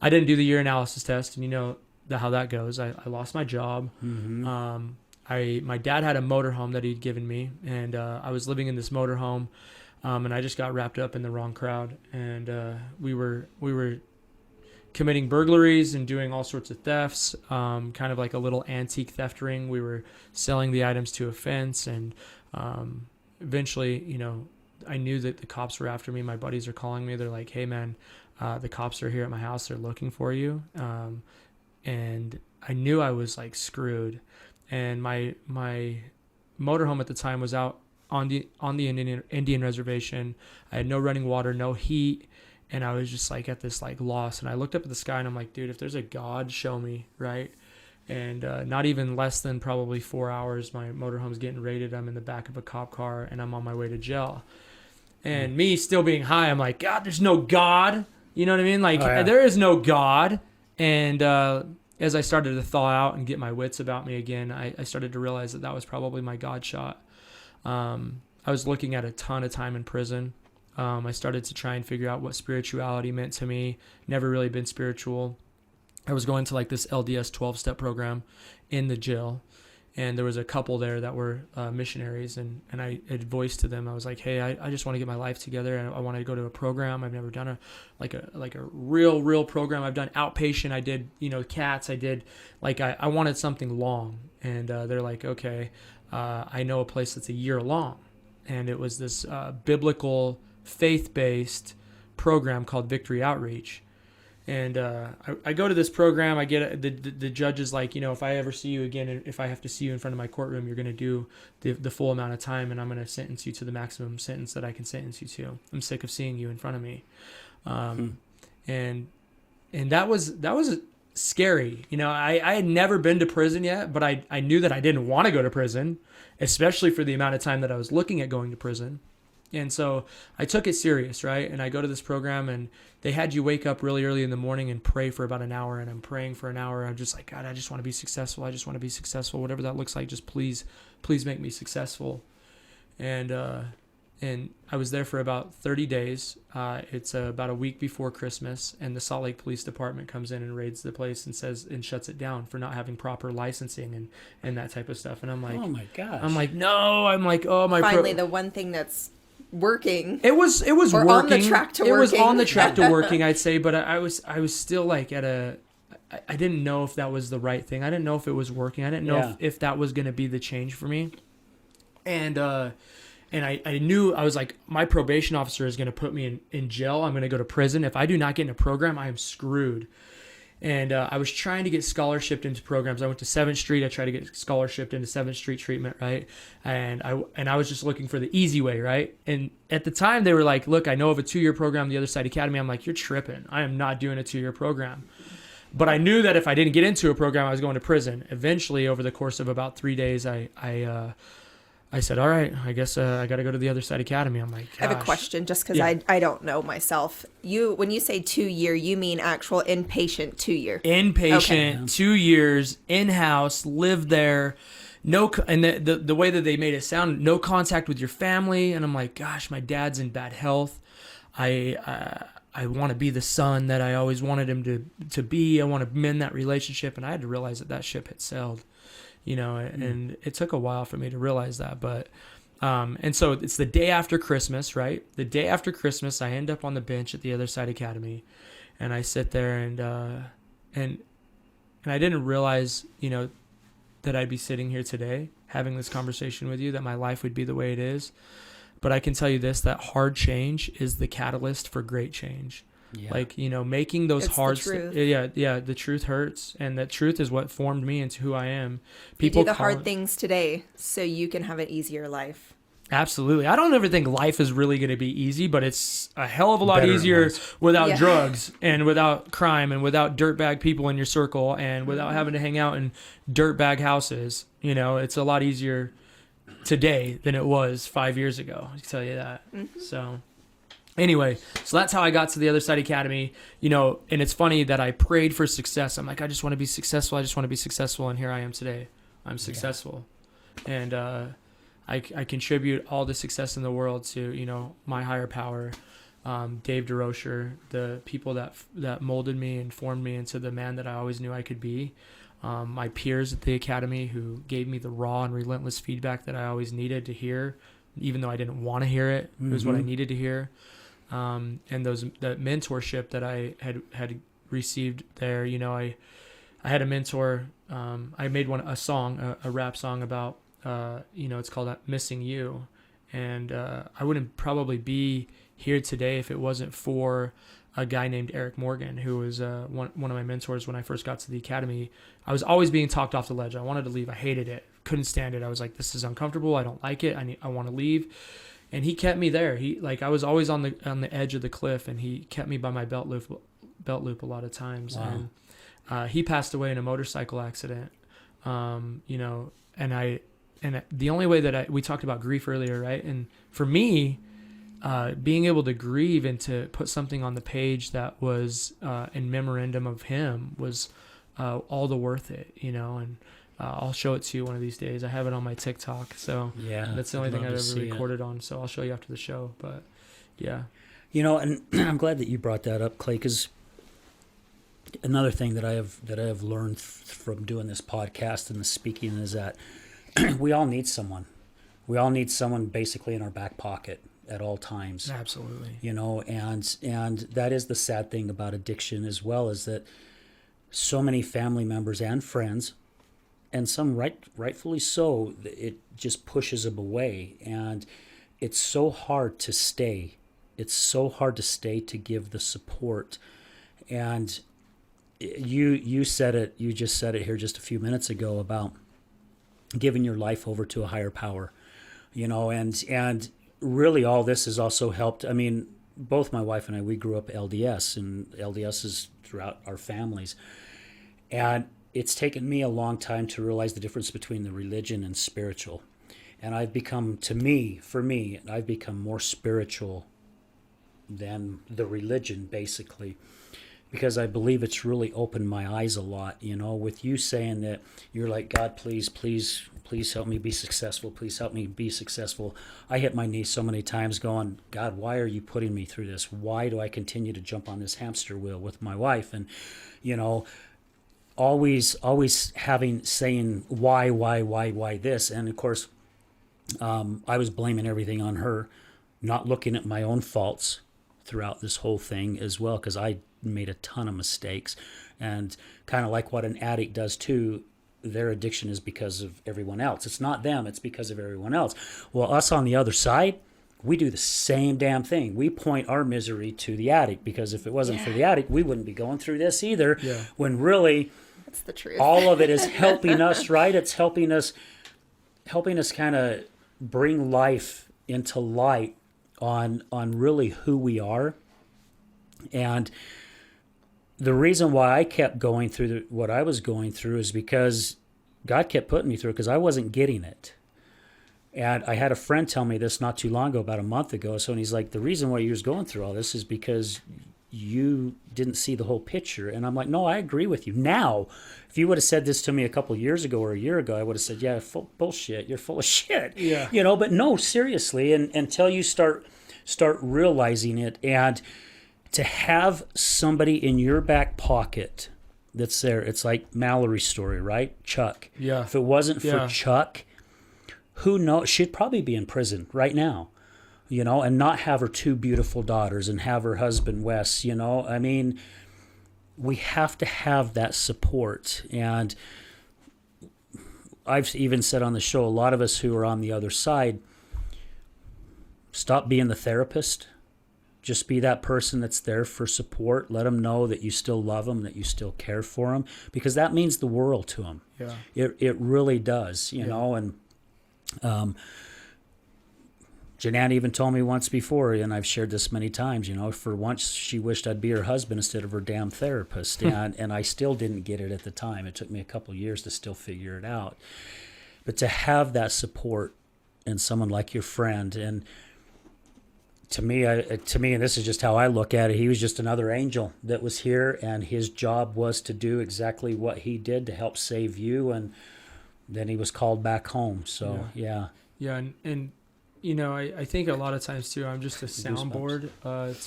didn't do the urinalysis test, and how that goes. I lost my job. Mm-hmm. My dad had a motorhome that he'd given me, and I was living in this motorhome, and I just got wrapped up in the wrong crowd, and we were committing burglaries and doing all sorts of thefts, kind of like a little antique theft ring. We were selling the items to a fence, and eventually, I knew that the cops were after me. My buddies are calling me. They're like, hey, man, the cops are here at my house. They're looking for you. And I knew I was screwed. And my motorhome at the time was out on the Indian reservation. I had no running water, no heat, and I was just like at this like loss. And I looked up at the sky and I'm like, dude, if there's a God, show me, right? And not even less than probably 4 hours, my motorhome's getting raided. I'm in the back of a cop car and I'm on my way to jail. And me still being high, I'm like, God, there's no God. You know what I mean? Like, there is no God. And as I started to thaw out and get my wits about me again, I started to realize that was probably my God shot. I was looking at a ton of time in prison. I started to try and figure out what spirituality meant to me. Never really been spiritual. I was going to like this LDS 12-step program in the jail. And there was a couple there that were missionaries, and I had voiced to them, I was like, hey, I just want to get my life together, and I want to go to a program. I've never done a real program. I've done outpatient. I did, CATS. I did, I wanted something long. And they're like, okay, I know a place that's a year long. And it was this biblical, faith-based program called Victory Outreach. And I go to this program. I get the judge is like, if I ever see you again, and if I have to see you in front of my courtroom, you're going to do the full amount of time, and I'm going to sentence you to the maximum sentence that I can sentence you to. I'm sick of seeing you in front of me. And that was scary. I had never been to prison yet, but I knew that I didn't want to go to prison, especially for the amount of time that I was looking at going to prison. And so I took it serious, right? And I go to this program, and they had you wake up really early in the morning and pray for about an hour. And I'm praying for an hour. I'm just like, God, I just want to be successful. I just want to be successful. Whatever that looks like, just please make me successful. And I was there for about 30 days. It's about a week before Christmas, and the Salt Lake Police Department comes in and raids the place and shuts it down for not having proper licensing and that type of stuff. And I'm like,
oh my gosh.
I'm like, no. I'm like, oh my.
Finally, the one thing that's working.
It was
or
working.
On the track to
it
working.
was on the track to working, I'd say, but I was still like I didn't know if that was the right thing. I didn't know if it was working. I didn't know if that was going to be the change for me. And I knew, I was like, my probation officer is going to put me in jail. I'm going to go to prison. If I do not get in a program, I am screwed. And I was trying to get scholarshiped into programs. I went to 7th Street. I tried to get scholarshiped into 7th Street treatment, right? And I was just looking for the easy way, right? And at the time, they were like, look, I know of a 2-year program, the Other Side Academy. I'm like, you're tripping. I am not doing a 2-year program. But I knew that if I didn't get into a program, I was going to prison. Eventually, over the course of about 3 days, I said, all right, I guess I got to go to the Other Side Academy. I'm like, gosh.
I have a question just because I don't know myself. When you say 2-year, you mean actual inpatient 2-year?
Inpatient,
Okay.
2 years, in-house, lived there. And the way that they made it sound, no contact with your family. And I'm like, gosh, my dad's in bad health. I want to be the son that I always wanted him to be. I want to mend that relationship. And I had to realize that ship had sailed. And it took a while for me to realize that, but, and so it's the day after Christmas, right? The day after Christmas, I end up on the bench at the Other Side Academy, and I sit there and I didn't realize, that I'd be sitting here today having this conversation with you, that my life would be the way it is. But I can tell you this, that hard change is the catalyst for great change. Yeah. Making those hard the truth hurts, and that truth is what formed me into who I am.
People do the hard things today so you can have an easier life.
Absolutely. I don't ever think life is really going to be easy, but it's a hell of a lot easier without drugs and without crime and without dirtbag people in your circle and without having to hang out in dirtbag houses. It's a lot easier today than it was 5 years ago. I can tell you that. Mm-hmm. So anyway, so that's how I got to the Other Side Academy, and it's funny that I prayed for success. I'm like, I just want to be successful. I just want to be successful. And here I am today. I'm successful. And I contribute all the success in the world to, my higher power, Dave DeRocher, the people that molded me and formed me into the man that I always knew I could be. My peers at the Academy who gave me the raw and relentless feedback that I always needed to hear, even though I didn't want to hear it. It was what I needed to hear. And that mentorship that I had received there, I had a mentor. I made a rap song about, it's called Missing You. And I wouldn't probably be here today if it wasn't for a guy named Eric Morgan, who was one of my mentors when I first got to the Academy. I was always being talked off the ledge. I wanted to leave. I hated it. couldn't stand it. I was like, this is uncomfortable. I don't like it. I want to leave. And he kept me there. I was always on the edge of the cliff, and he kept me by my belt loop a lot of times.
Wow.
And he passed away in a motorcycle accident. And the only way that we talked about grief earlier, right? And for me, being able to grieve and to put something on the page that was in memorandum of him was all the worth it, and I'll show it to you one of these days. I have it on my TikTok, so
Yeah,
that's the only
I'd
thing
love
I've
to
ever
see it.
recorded on. So I'll show you after the show. But yeah,
And I'm glad that you brought that up, Clay, because another thing that I have learned from doing this podcast and the speaking is that we all need someone. We all need someone basically in our back pocket at all times.
absolutely.
And that is the sad thing about addiction as well, is that so many family members and friends, and some rightfully so, it just pushes them away, and it's so hard to stay. It's so hard to stay, to give the support. And you said it. You just said it here just a few minutes ago about giving your life over to a higher power. And really all this has also helped. I mean, both my wife and I, we grew up LDS, and LDS is throughout our families. And it's taken me a long time to realize the difference between the religion and spiritual. And I've become, for me, I've become more spiritual than the religion, basically, because I believe it's really opened my eyes a lot, with you saying that you're like, God, please help me be successful. Please help me be successful. I hit my knees so many times going, God, why are you putting me through this? Why do I continue to jump on this hamster wheel with my wife? And, always saying why this. And of course, I was blaming everything on her, not looking at my own faults throughout this whole thing as well, because I made a ton of mistakes. And kind of like what an addict does too, their addiction is because of everyone else. It's not them, it's because of everyone else. Well, us on the other side, we do the same damn thing. We point our misery to the addict, because if it wasn't for the addict, we wouldn't be going through this either.
Yeah.
When really,
That's the truth.
all of it is helping us, right? It's helping us kind of bring life into light on really who we are. And the reason why I kept going through what I was going through is because God kept putting me through it, because I wasn't getting it. And I had a friend tell me this not too long ago, about a month ago. So, and he's like, the reason why you're going through all this is because you didn't see the whole picture. And I'm like, no, I agree with you. Now, if you would have said this to me a couple of years ago or a year ago, I would have said, yeah, bullshit. You're full of shit.
Yeah.
But no, seriously. And until you start realizing it, and to have somebody in your back pocket that's there, it's like Mallory's story, right? Chuck.
Yeah.
If it wasn't for
Yeah.
Chuck, who knows? She'd probably be in prison right now, and not have her two beautiful daughters and have her husband, Wes, I mean, we have to have that support. And I've even said on the show, a lot of us who are on the other side, stop being the therapist. Just be that person that's there for support. Let them know that you still love them, that you still care for them, because that means the world to them.
Yeah.
It really does, know. And Jeanette even told me once before, and I've shared this many times, for once she wished I'd be her husband instead of her damn therapist. And I still didn't get it at the time. It took me a couple of years to still figure it out. But to have that support and someone like your friend, and to me, and this is just how I look at it, he was just another angel that was here, and his job was to do exactly what he did to help save you, and then he was called back home. So, yeah.
Yeah, and I think a lot of times too, I'm just a soundboard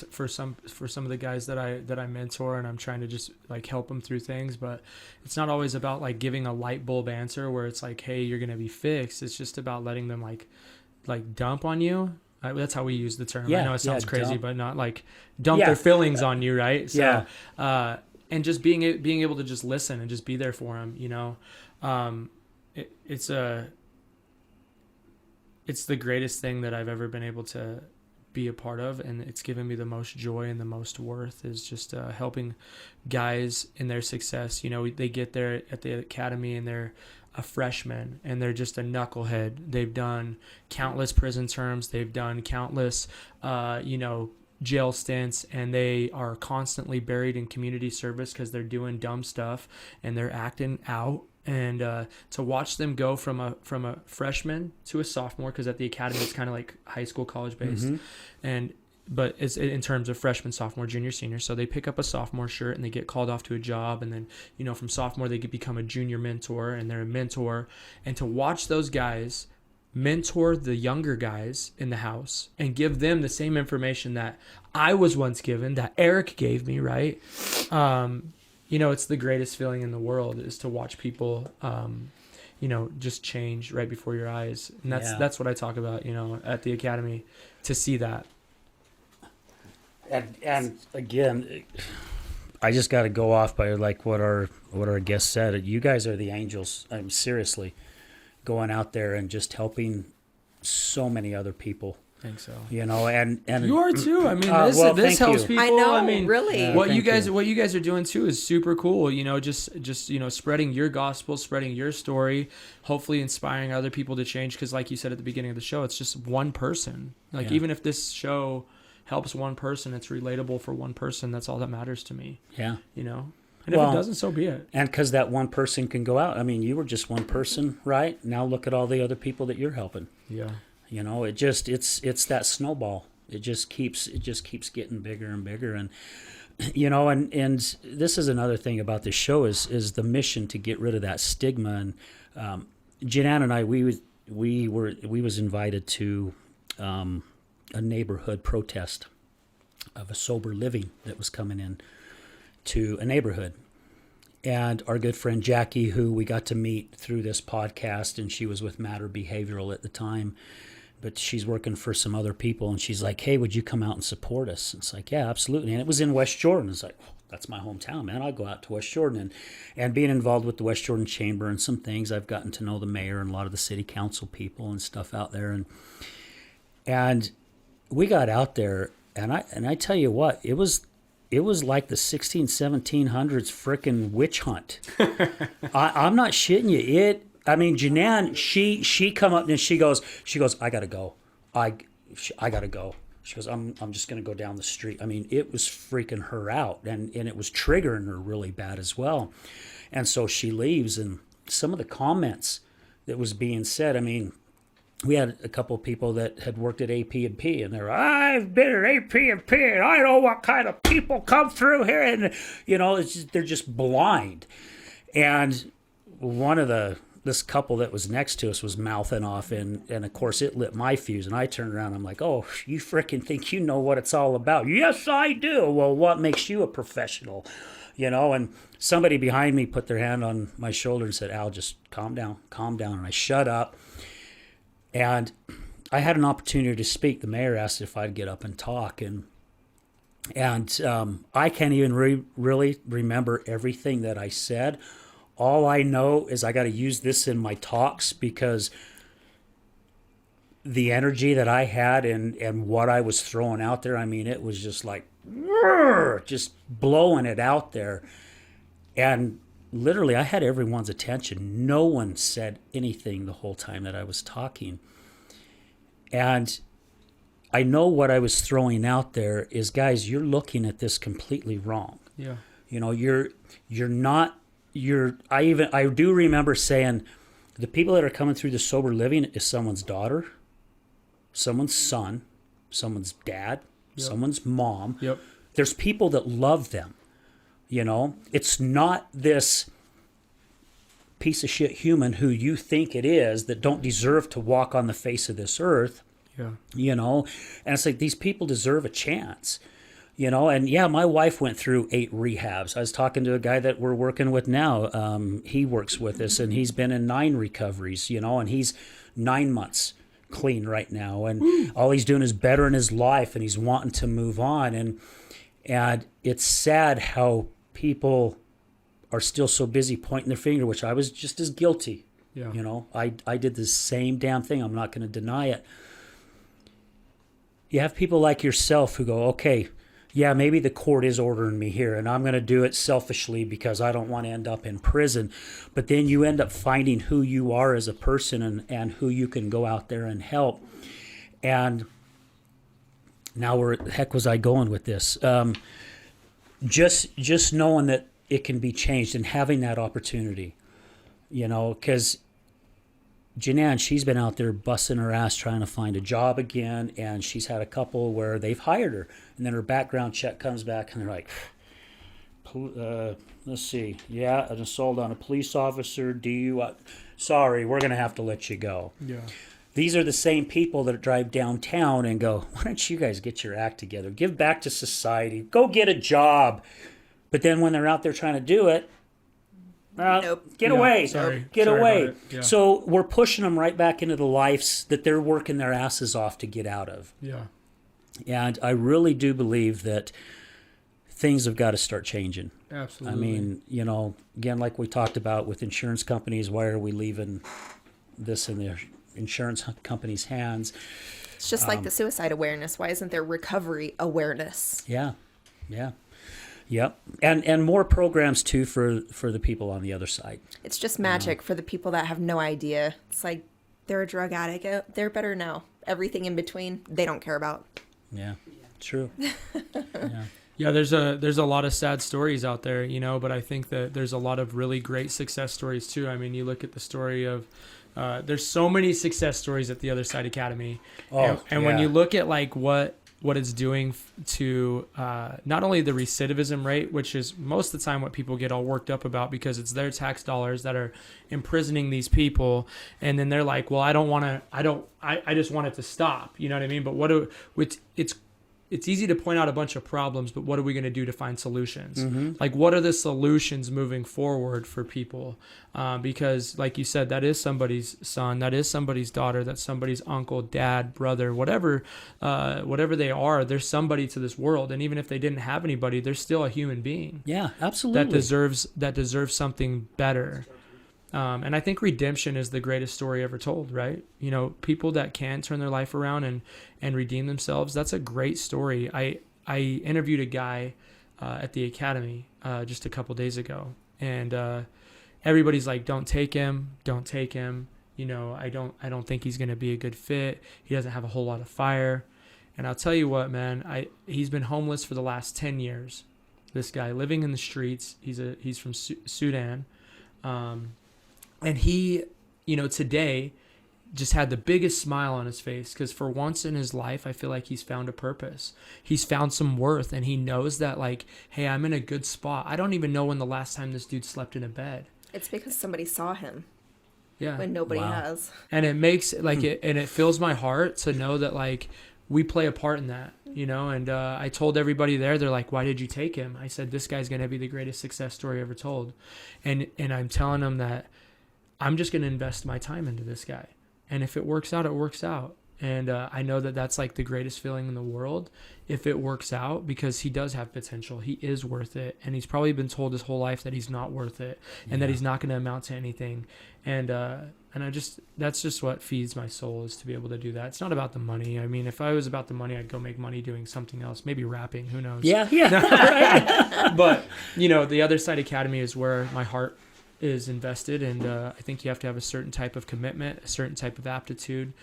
for some of the guys that I mentor, and I'm trying to just like help them through things. But it's not always about like giving a light bulb answer where it's like, hey, you're gonna be fixed. It's just about letting them like dump on you. That's how we use the term.
Yeah,
I know it sounds crazy,
dump.
but not like dump their feelings on you, right? So, and just being able to just listen and just be there for them. It's the greatest thing that I've ever been able to be a part of, and it's given me the most joy and the most worth, is just helping guys in their success. You know, they get there at the academy and they're a freshman and they're just a knucklehead. They've done countless prison terms. They've done countless, jail stints, and they are constantly buried in community service because they're doing dumb stuff and they're acting out. And to watch them go from a freshman to a sophomore, because at the academy it's kind of like high school, college based, but it's in terms of freshman, sophomore, junior, senior. So they pick up a sophomore shirt and they get called off to a job, and then from sophomore they become a junior mentor, and they're a mentor. And to watch those guys mentor the younger guys in the house and give them the same information that I was once given, that Eric gave me, right? It's the greatest feeling in the world, is to watch people, just change right before your eyes. And that's what I talk about, at the academy, to see that.
And again, I just got to go off by like what our guest said. You guys are the angels. I'm seriously going out there and just helping so many other people.
I think so.
And
you are too. I mean, this helps people.
I know,
I mean,
really.
What you guys are doing too is super cool. Just spreading your gospel, spreading your story, hopefully inspiring other people to change. Because like you said at the beginning of the show, it's just one person. Even if this show helps one person, it's relatable for one person. That's all that matters to me. Yeah. And if it doesn't, so be it.
And because that one person can go out. I mean, you were just one person, right? Now look at all the other people that you're helping.
Yeah.
It's that snowball. It just keeps getting bigger and bigger. And, and this is another thing about this show is the mission to get rid of that stigma. And Janan and I, we was invited to a neighborhood protest of a sober living that was coming in to a neighborhood. And our good friend Jackie, who we got to meet through this podcast, and she was with Matter Behavioral at the time, but she's working for some other people, and she's like, hey, would you come out and support us? And it's like, yeah, absolutely. And it was in West Jordan. It's like, oh, that's my hometown, man. I'll go out to West Jordan. And being involved with the West Jordan Chamber and some things, I've gotten to know the mayor and a lot of the city council people and stuff out there. And we got out there, and I tell you what, it was like the 1700s frickin' witch hunt. I'm not shitting you. Janan, she come up and she goes, I gotta go. I gotta go. She goes, I'm just gonna go down the street. I mean, it was freaking her out, and it was triggering her really bad as well. And so she leaves, and some of the comments that was being said, I mean, we had a couple of people that had worked at AP&P, and they're, I've been at AP&P, and I know what kind of people come through here, and they're just blind. And one of this couple that was next to us was mouthing off, and of course it lit my fuse, and I turned around, I'm like, oh, you freaking think you know what it's all about? Yes, I do. Well, what makes you a professional? And somebody behind me put their hand on my shoulder and said, Al, just calm down, and I shut up. And I had an opportunity to speak. The mayor asked if I'd get up and talk, and I can't even really remember everything that I said. All I know is I got to use this in my talks, because the energy that I had and what I was throwing out there, I mean, it was just like, just blowing it out there. And literally, I had everyone's attention. No one said anything the whole time that I was talking. And I know what I was throwing out there is, guys, you're looking at this completely wrong.
Yeah.
I do remember saying the people that are coming through the sober living is someone's daughter, someone's son, someone's dad, someone's mom.
Yep.
There's people that love them. It's not this piece of shit human who you think it is that don't deserve to walk on the face of this earth.
Yeah.
And it's like, these people deserve a chance. And yeah, my wife went through 8 rehabs. I was talking to a guy that we're working with now. He works with us, and he's been in 9 recoveries, and he's 9 months clean right now. And all he's doing is bettering his life, and he's wanting to move on. And it's sad how people are still so busy pointing their finger, which I was just as guilty.
Yeah.
I did the same damn thing. I'm not going to deny it. you have people like yourself who go, okay, yeah, maybe the court is ordering me here and I'm going to do it selfishly because I don't want to end up in prison. But then you end up finding who you are as a person and who you can go out there and help. And now where the heck was I going with this? Just knowing that it can be changed and having that opportunity, because Janan, she's been out there busting her ass trying to find a job again, and she's had a couple where they've hired her, and then her background check comes back, and they're like, let's see, yeah, an assault on a police officer, DUI. Sorry, we're going to have to let you go.
Yeah.
These are the same people that drive downtown and go, why don't you guys get your act together? Give back to society. Go get a job. But then when they're out there trying to do it,
Nope.
Get
Yeah,
away.
sorry.
Get
Sorry
away.
about it. Yeah.
So we're pushing them right back into the lives that they're working their asses off to get out of.
Yeah.
And I really do believe that things have got to start changing.
Absolutely.
I mean, again, like we talked about with insurance companies, why are we leaving this in the insurance companies' hands?
It's just like the suicide awareness. Why isn't there recovery awareness?
Yeah. Yep. And more programs too for the people on the other side.
It's just magic for the people that have no idea. It's like they're a drug addict. They're better now. Everything in between, they don't care about.
Yeah. True.
Yeah, there's a lot of sad stories out there, but I think that there's a lot of really great success stories too. I mean, you look at the story of there's so many success stories at the Other Side Academy. And when you look at like what it's doing to not only the recidivism rate, which is most of the time what people get all worked up about because it's their tax dollars that are imprisoning these people, and then they're like, well, I just want it to stop. You know what I mean? But it's easy to point out a bunch of problems, but what are we going to do to find solutions?
Mm-hmm.
Like, what are the solutions moving forward for people? Because, like you said, that is somebody's son, that is somebody's daughter, that's somebody's uncle, dad, brother, whatever they are. There's somebody to this world, and even if they didn't have anybody, they're still a human being.
Yeah, absolutely.
That deserves something better. And I think redemption is the greatest story ever told, right? People that can turn their life around and redeem themselves. That's a great story. I interviewed a guy at the academy just a couple days ago, and everybody's like, "Don't take him. Don't take him." I don't think he's going to be a good fit. He doesn't have a whole lot of fire. And I'll tell you what, man. He's been homeless for the last 10 years. This guy living in the streets. He's from Sudan. And he, today just had the biggest smile on his face because for once in his life, I feel like he's found a purpose. He's found some worth, and he knows that, like, hey, I'm in a good spot. I don't even know when the last time this dude slept in a bed.
It's because somebody saw him
Yeah.
when nobody has.
And it makes, like, it fills my heart to know that, like, we play a part in that, and I told everybody there, they're like, why did you take him? I said, this guy's going to be the greatest success story ever told. And I'm telling them that I'm just going to invest my time into this guy. And if it works out, it works out. And I know that that's like the greatest feeling in the world if it works out, because he does have potential. He is worth it. And he's probably been told his whole life that he's not worth it and that he's not going to amount to anything. And that's just what feeds my soul, is to be able to do that. It's not about the money. I mean, if I was about the money, I'd go make money doing something else, maybe rapping, who knows?
Yeah. Right.
But, the Other Side Academy is where my heart is invested, and I think you have to have a certain type of commitment, a certain type of aptitude,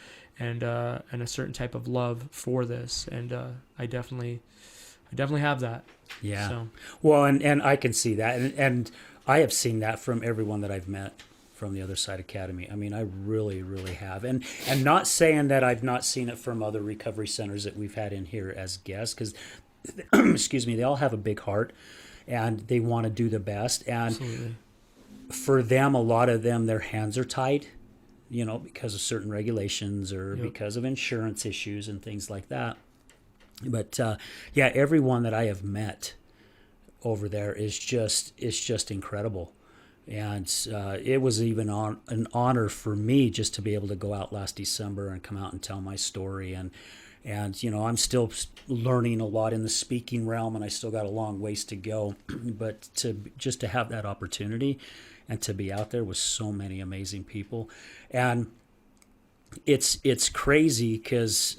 and a certain type of love for this, and I definitely have that.
Yeah.
So.
Well, and I can see that, and I have seen that from everyone that I've met from the Other Side Academy. I mean, I really, really have, and not saying that I've not seen it from other recovery centers that we've had in here as guests, because, excuse me, they all have a big heart, and they want to do the best, and.
Absolutely.
For them, a lot of them, their hands are tied, because of certain regulations or because of insurance issues and things like that. But everyone that I have met over there is just incredible. And it was even an honor for me just to be able to go out last December and come out and tell my story. And I'm still learning a lot in the speaking realm, and I still got a long ways to go. But to have that opportunity and to be out there with so many amazing people. And it's crazy because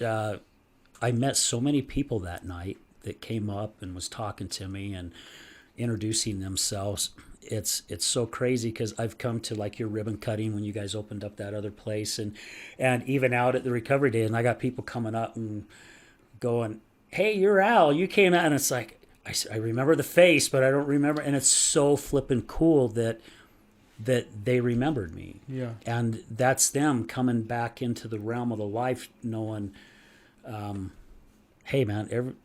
I met so many people that night that came up and was talking to me and introducing themselves. It's so crazy because I've come to like your ribbon cutting when you guys opened up that other place, and even out at the recovery day, and I got people coming up and going, "Hey, you're Al. You came out," and it's like I remember the face, but I don't remember, and it's so flippin' cool that they remembered me.
Yeah.
And that's them coming back into the realm of the life, knowing, hey man,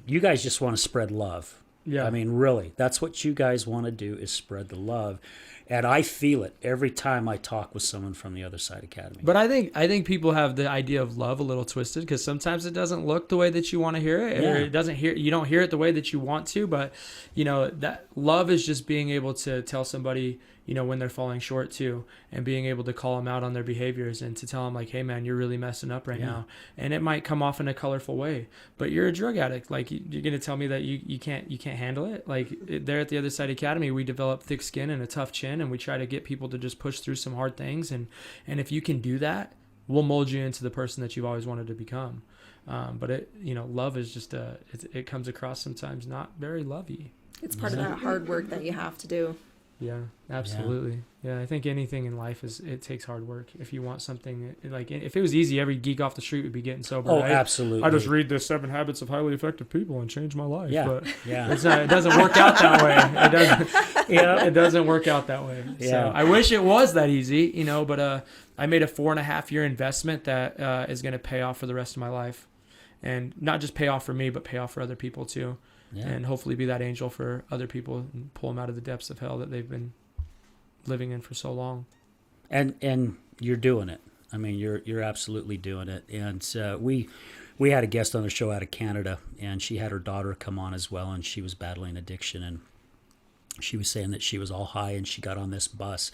you guys just want to spread love.
Yeah.
I mean, really, that's what you guys want to do, is spread the love. And I feel it every time I talk with someone from the Other Side Academy.
But I think people have the idea of love a little twisted, because sometimes it doesn't look the way that you want to hear it, or you don't hear it the way that you want to. But that love is just being able to tell somebody, when they're falling short too, and being able to call them out on their behaviors and to tell them like, hey man, you're really messing up right now. And it might come off in a colorful way, but you're a drug addict. Like, you're going to tell me that you can't handle it. Like, there at the Other Side Academy, we develop thick skin and a tough chin, and we try to get people to just push through some hard things. And if you can do that, we'll mold you into the person that you've always wanted to become. But love is just it comes across sometimes not very lovey.
It's part of that hard work that you have to do.
Yeah, absolutely. Yeah, I think anything in life it takes hard work. If you want something, like, if it was easy, every geek off the street would be getting sober.
Oh,
right?
absolutely.
I just read the 7 Habits of Highly Effective People and change my life.
Yeah,
but
yeah.
it doesn't work out that way. It doesn't. It doesn't work out that way.
Yeah.
So I wish it was that easy, But I made a 4.5-year investment that is going to pay off for the rest of my life, and not just pay off for me, but pay off for other people too. Yeah. And hopefully be that angel for other people and pull them out of the depths of hell that they've been living in for so long.
And you're doing it. I mean, you're absolutely doing it. And we had a guest on the show out of Canada, and she had her daughter come on as well, and she was battling addiction, and she was saying that she was all high, and she got on this bus,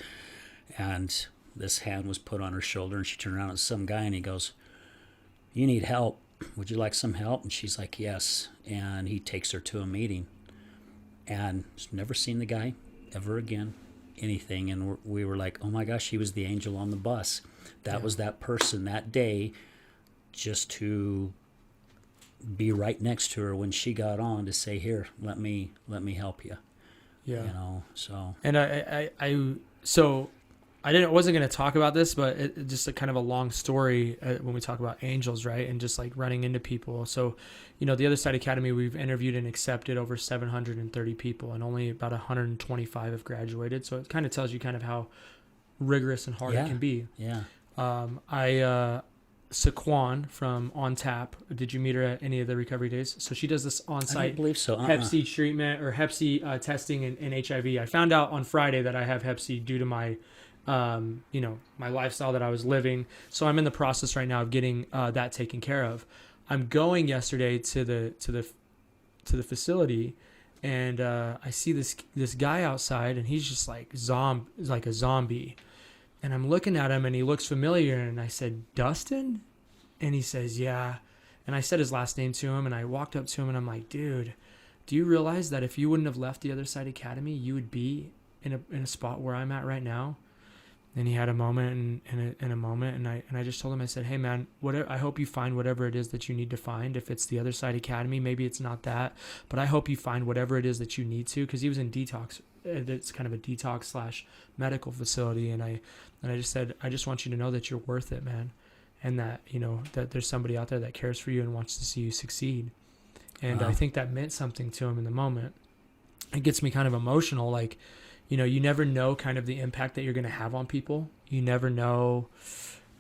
and this hand was put on her shoulder, and she turned around at some guy, and he goes, "You need help. Would you like some help?" And she's like, "Yes." And he takes her to a meeting, and she's never seen the guy ever again, anything. And we were like, oh my gosh, he was the angel on the bus. That was that person that day, just to be right next to her when she got on, to say, here, let me help you.
Yeah.
So.
And I wasn't going to talk about this, but it just a kind of a long story when we talk about angels, right? And just like running into people. So, the Other Side Academy, we've interviewed and accepted over 730 people, and only about 125 have graduated. So it kind of tells you kind of how rigorous and hard it can be.
Yeah.
Saquon from On Tap, did you meet her at any of the recovery days? So she does this on-site
I don't believe so.
Hep C treatment or Hep C testing and HIV. I found out on Friday that I have Hep C due to my my lifestyle that I was living. So I'm in the process right now of getting that taken care of. I'm going yesterday to the facility, and I see this guy outside, and he's just like a zombie. And I'm looking at him, and he looks familiar, and I said, "Dustin?" And he says, "Yeah." And I said his last name to him, and I walked up to him, and I'm like, "Dude, do you realize that if you wouldn't have left the Other Side Academy, you would be in a spot where I'm at right now?" And he had a moment and a moment, and I just told him, I said, "Hey man, I hope you find whatever it is that you need to find. If it's the Other Side Academy, maybe it's not that, but I hope you find whatever it is that you need to," because he was in detox. It's kind of a detox / medical facility, and I just said, "I just want you to know that you're worth it, man, and that that there's somebody out there that cares for you and wants to see you succeed." And I think that meant something to him in the moment. It gets me kind of emotional, like. You never know kind of the impact that you're going to have on people. You never know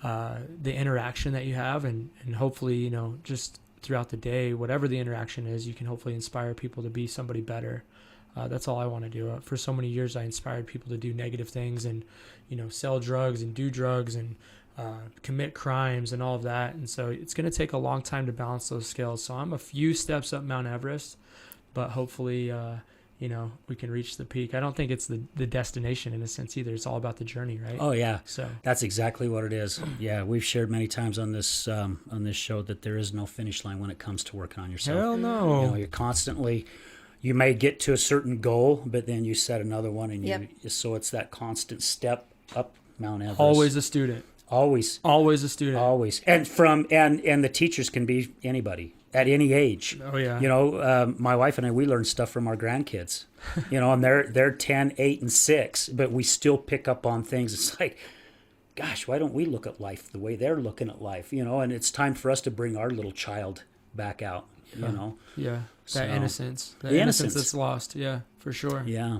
the interaction that you have. And hopefully, just throughout the day, whatever the interaction is, you can hopefully inspire people to be somebody better. That's all I want to do. For so many years, I inspired people to do negative things and, sell drugs and do drugs and commit crimes and all of that. And so it's going to take a long time to balance those scales. So I'm a few steps up Mount Everest, but hopefully... we can reach the peak. I don't think it's the destination in a sense either. It's all about the journey, right?
Oh yeah.
So
that's exactly what it is. Yeah, we've shared many times on this show that there is no finish line when it comes to working on yourself.
Hell no.
You're constantly. You may get to a certain goal, but then you set another one, and so it's that constant step up Mount Everest.
Always a student.
Always.
Always a student.
Always. And the teachers can be anybody at any age.
Oh, yeah.
You know, my wife and I, we learn stuff from our grandkids, you know, and they're 10, 8, and 6, but we still pick up on things. It's like, gosh, why don't we look at life the way they're looking at life, you know? And it's time for us to bring our little child back out, you know?
Yeah. That
So,
innocence. That
the
innocence
innocence.
that's lost. Yeah, for sure.
Yeah.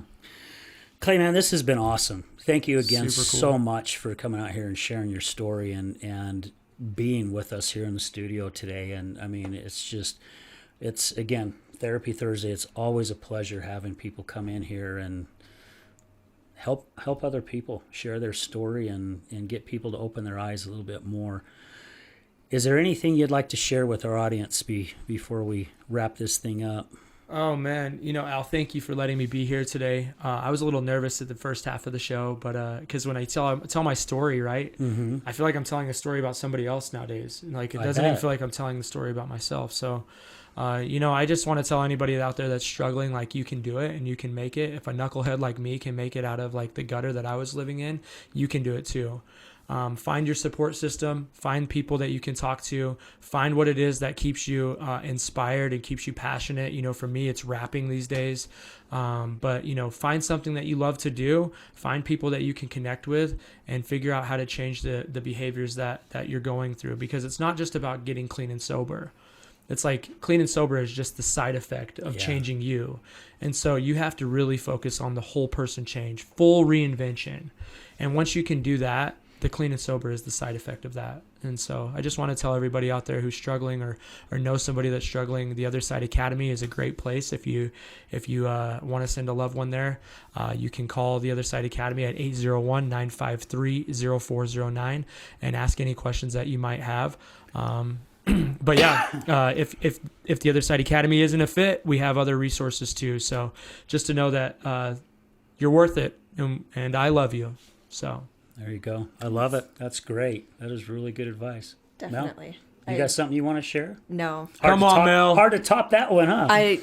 Clay, man, this has been awesome. Thank you again
Super cool.
so much for coming out here and sharing your story and being with us here in the studio today. And I mean, it's again, Therapy Thursday. It's always a pleasure having people come in here and help other people share their story and get people to open their eyes a little bit more. Is there anything you'd like to share with our audience before we wrap this thing up?
Oh, man. You know, Al, thank you for letting me be here today. I was a little nervous at the first half of the show, but because when I tell my story, right, I feel like I'm telling a story about somebody else nowadays. Like, it doesn't even feel like I'm telling the story about myself. So, you know, I just want to tell anybody out there that's struggling, like, you can do it and you can make it. If a knucklehead like me can make it out of, like, the gutter that I was living in, you can do it too. Find your support system, find people that you can talk to, find what it is that keeps you inspired and keeps you passionate. You know, for me, it's rapping these days. But, you know, find something that you love to do, find people that you can connect with, and figure out how to change the behaviors that you're going through, because it's not just about getting clean and sober. It's like clean and sober is just the side effect of changing you. And so you have to really focus on the whole person change, full reinvention. And once you can do that, the clean and sober is the side effect of that. And so I just want to tell everybody out there who's struggling or know somebody that's struggling, the Other Side Academy is a great place. If you want to send a loved one there, you can call the Other Side Academy at 801-953-0409 and ask any questions that you might have. But yeah, if the Other Side Academy isn't a fit, we have other resources too. So just to know that you're worth it, and I love you. So.
There you go. I love it. That's great. That is really good advice.
Definitely.
Mel, you got something you want to share?
No.
Come on, Mel.
Hard to top that one, huh?
I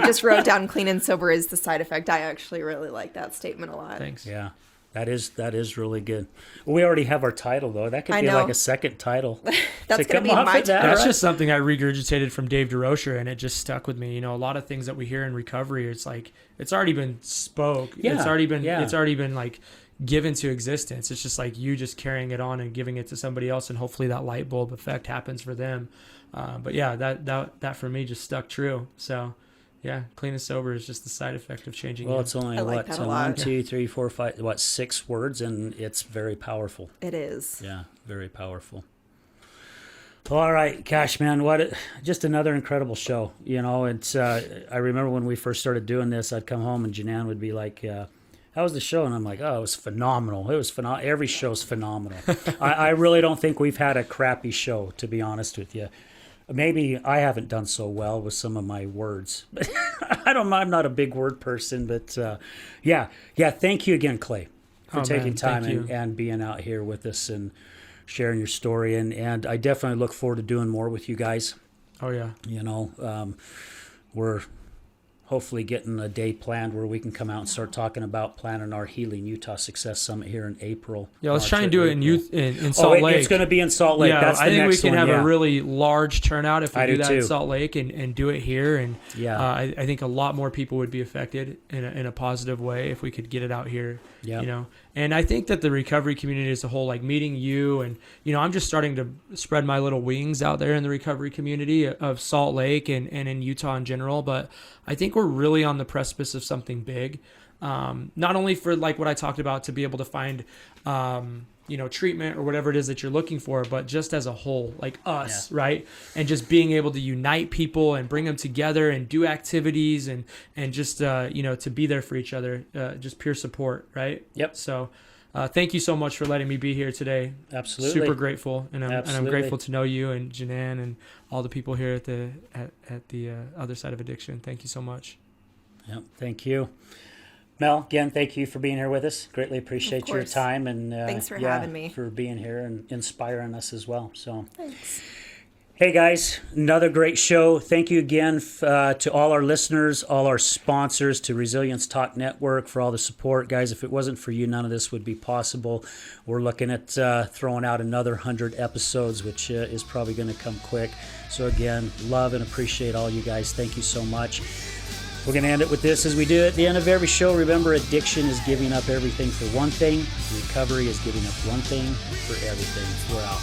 just wrote down clean and sober is the side effect. I actually really like that statement a lot.
Thanks.
Yeah. That is really good. Well, we already have our title, though. That could
I
be
know.
like a second title.
That's
To
going to
come
be
off
my
of that,
title.
That's just something I regurgitated from Dave DeRocher, and it just stuck with me. You know, a lot of things that we hear in recovery, it's like it's already been spoke.
Yeah,
It's already been
yeah.
it's already been like given to existence. It's just like you just carrying it on and giving it to somebody else, and hopefully that light bulb effect happens for them. But yeah, that for me just stuck true. So yeah, clean and sober is just the side effect of changing.
Well,
you.
it's only
I like that a lot.
1, 2, 3, 4, 5, 6 words, and it's very powerful.
It is.
Yeah, very powerful. All right, gosh, man, just another incredible show. You know, it's I remember when we first started doing this, I'd come home and Janan would be like, how was the show? And I'm like, oh, it was phenomenal. It was phenomenal. Every show's phenomenal. I really don't think we've had a crappy show, to be honest with you. Maybe I haven't done so well with some of my words. I'm not a big word person, but yeah. Thank you again, Clay, for taking time and being out here with us and sharing your story. And I definitely look forward to doing more with you guys.
Oh yeah.
You know, we're hopefully getting a day planned where we can come out and start talking about planning our Healing Utah Success Summit here in April.
Yeah, let's
March
try and
or
do it
April.
in Salt Lake.
It's going to be in Salt Lake.
Yeah,
That's the
I think we
next
can
one,
have
yeah.
a really large turnout if we
I
do
do
that in
too.
Salt Lake and do it here. And
Yeah.
I think a lot more people would be affected in a positive way if we could get it out here.
Yep.
You know, and I think that the recovery community as a whole, like meeting you, and you know, I'm just starting to spread my little wings out there in the recovery community of Salt Lake and in Utah in general. But I think we're really on the precipice of something big. Not only for like what I talked about to be able to find, you know, treatment or whatever it is that you're looking for, but just as a whole, like us, right? And just being able to unite people and bring them together and do activities and just, you know, to be there for each other, just pure support, right?
Yep.
So thank you so much for letting me be here today.
Absolutely.
Super grateful. And I'm
Absolutely.
grateful to know you and Janan and all the people here at the Other Side of Addiction. Thank you so much.
Yep. Thank you. Mel, again, thank you for being here with us. Greatly appreciate your
course.
time and
Thanks for having me.
for being here and inspiring us as well. So,
Thanks.
Hey guys, another great show. Thank you again to all our listeners, all our sponsors, to Resilience Talk Network for all the support. Guys, if it wasn't for you, none of this would be possible. We're looking at throwing out another 100 episodes, which is probably going to come quick. So again, love and appreciate all you guys. Thank you so much. We're going to end it with this as we do at the end of every show. Remember, addiction is giving up everything for one thing. Recovery is giving up one thing for everything. We're out.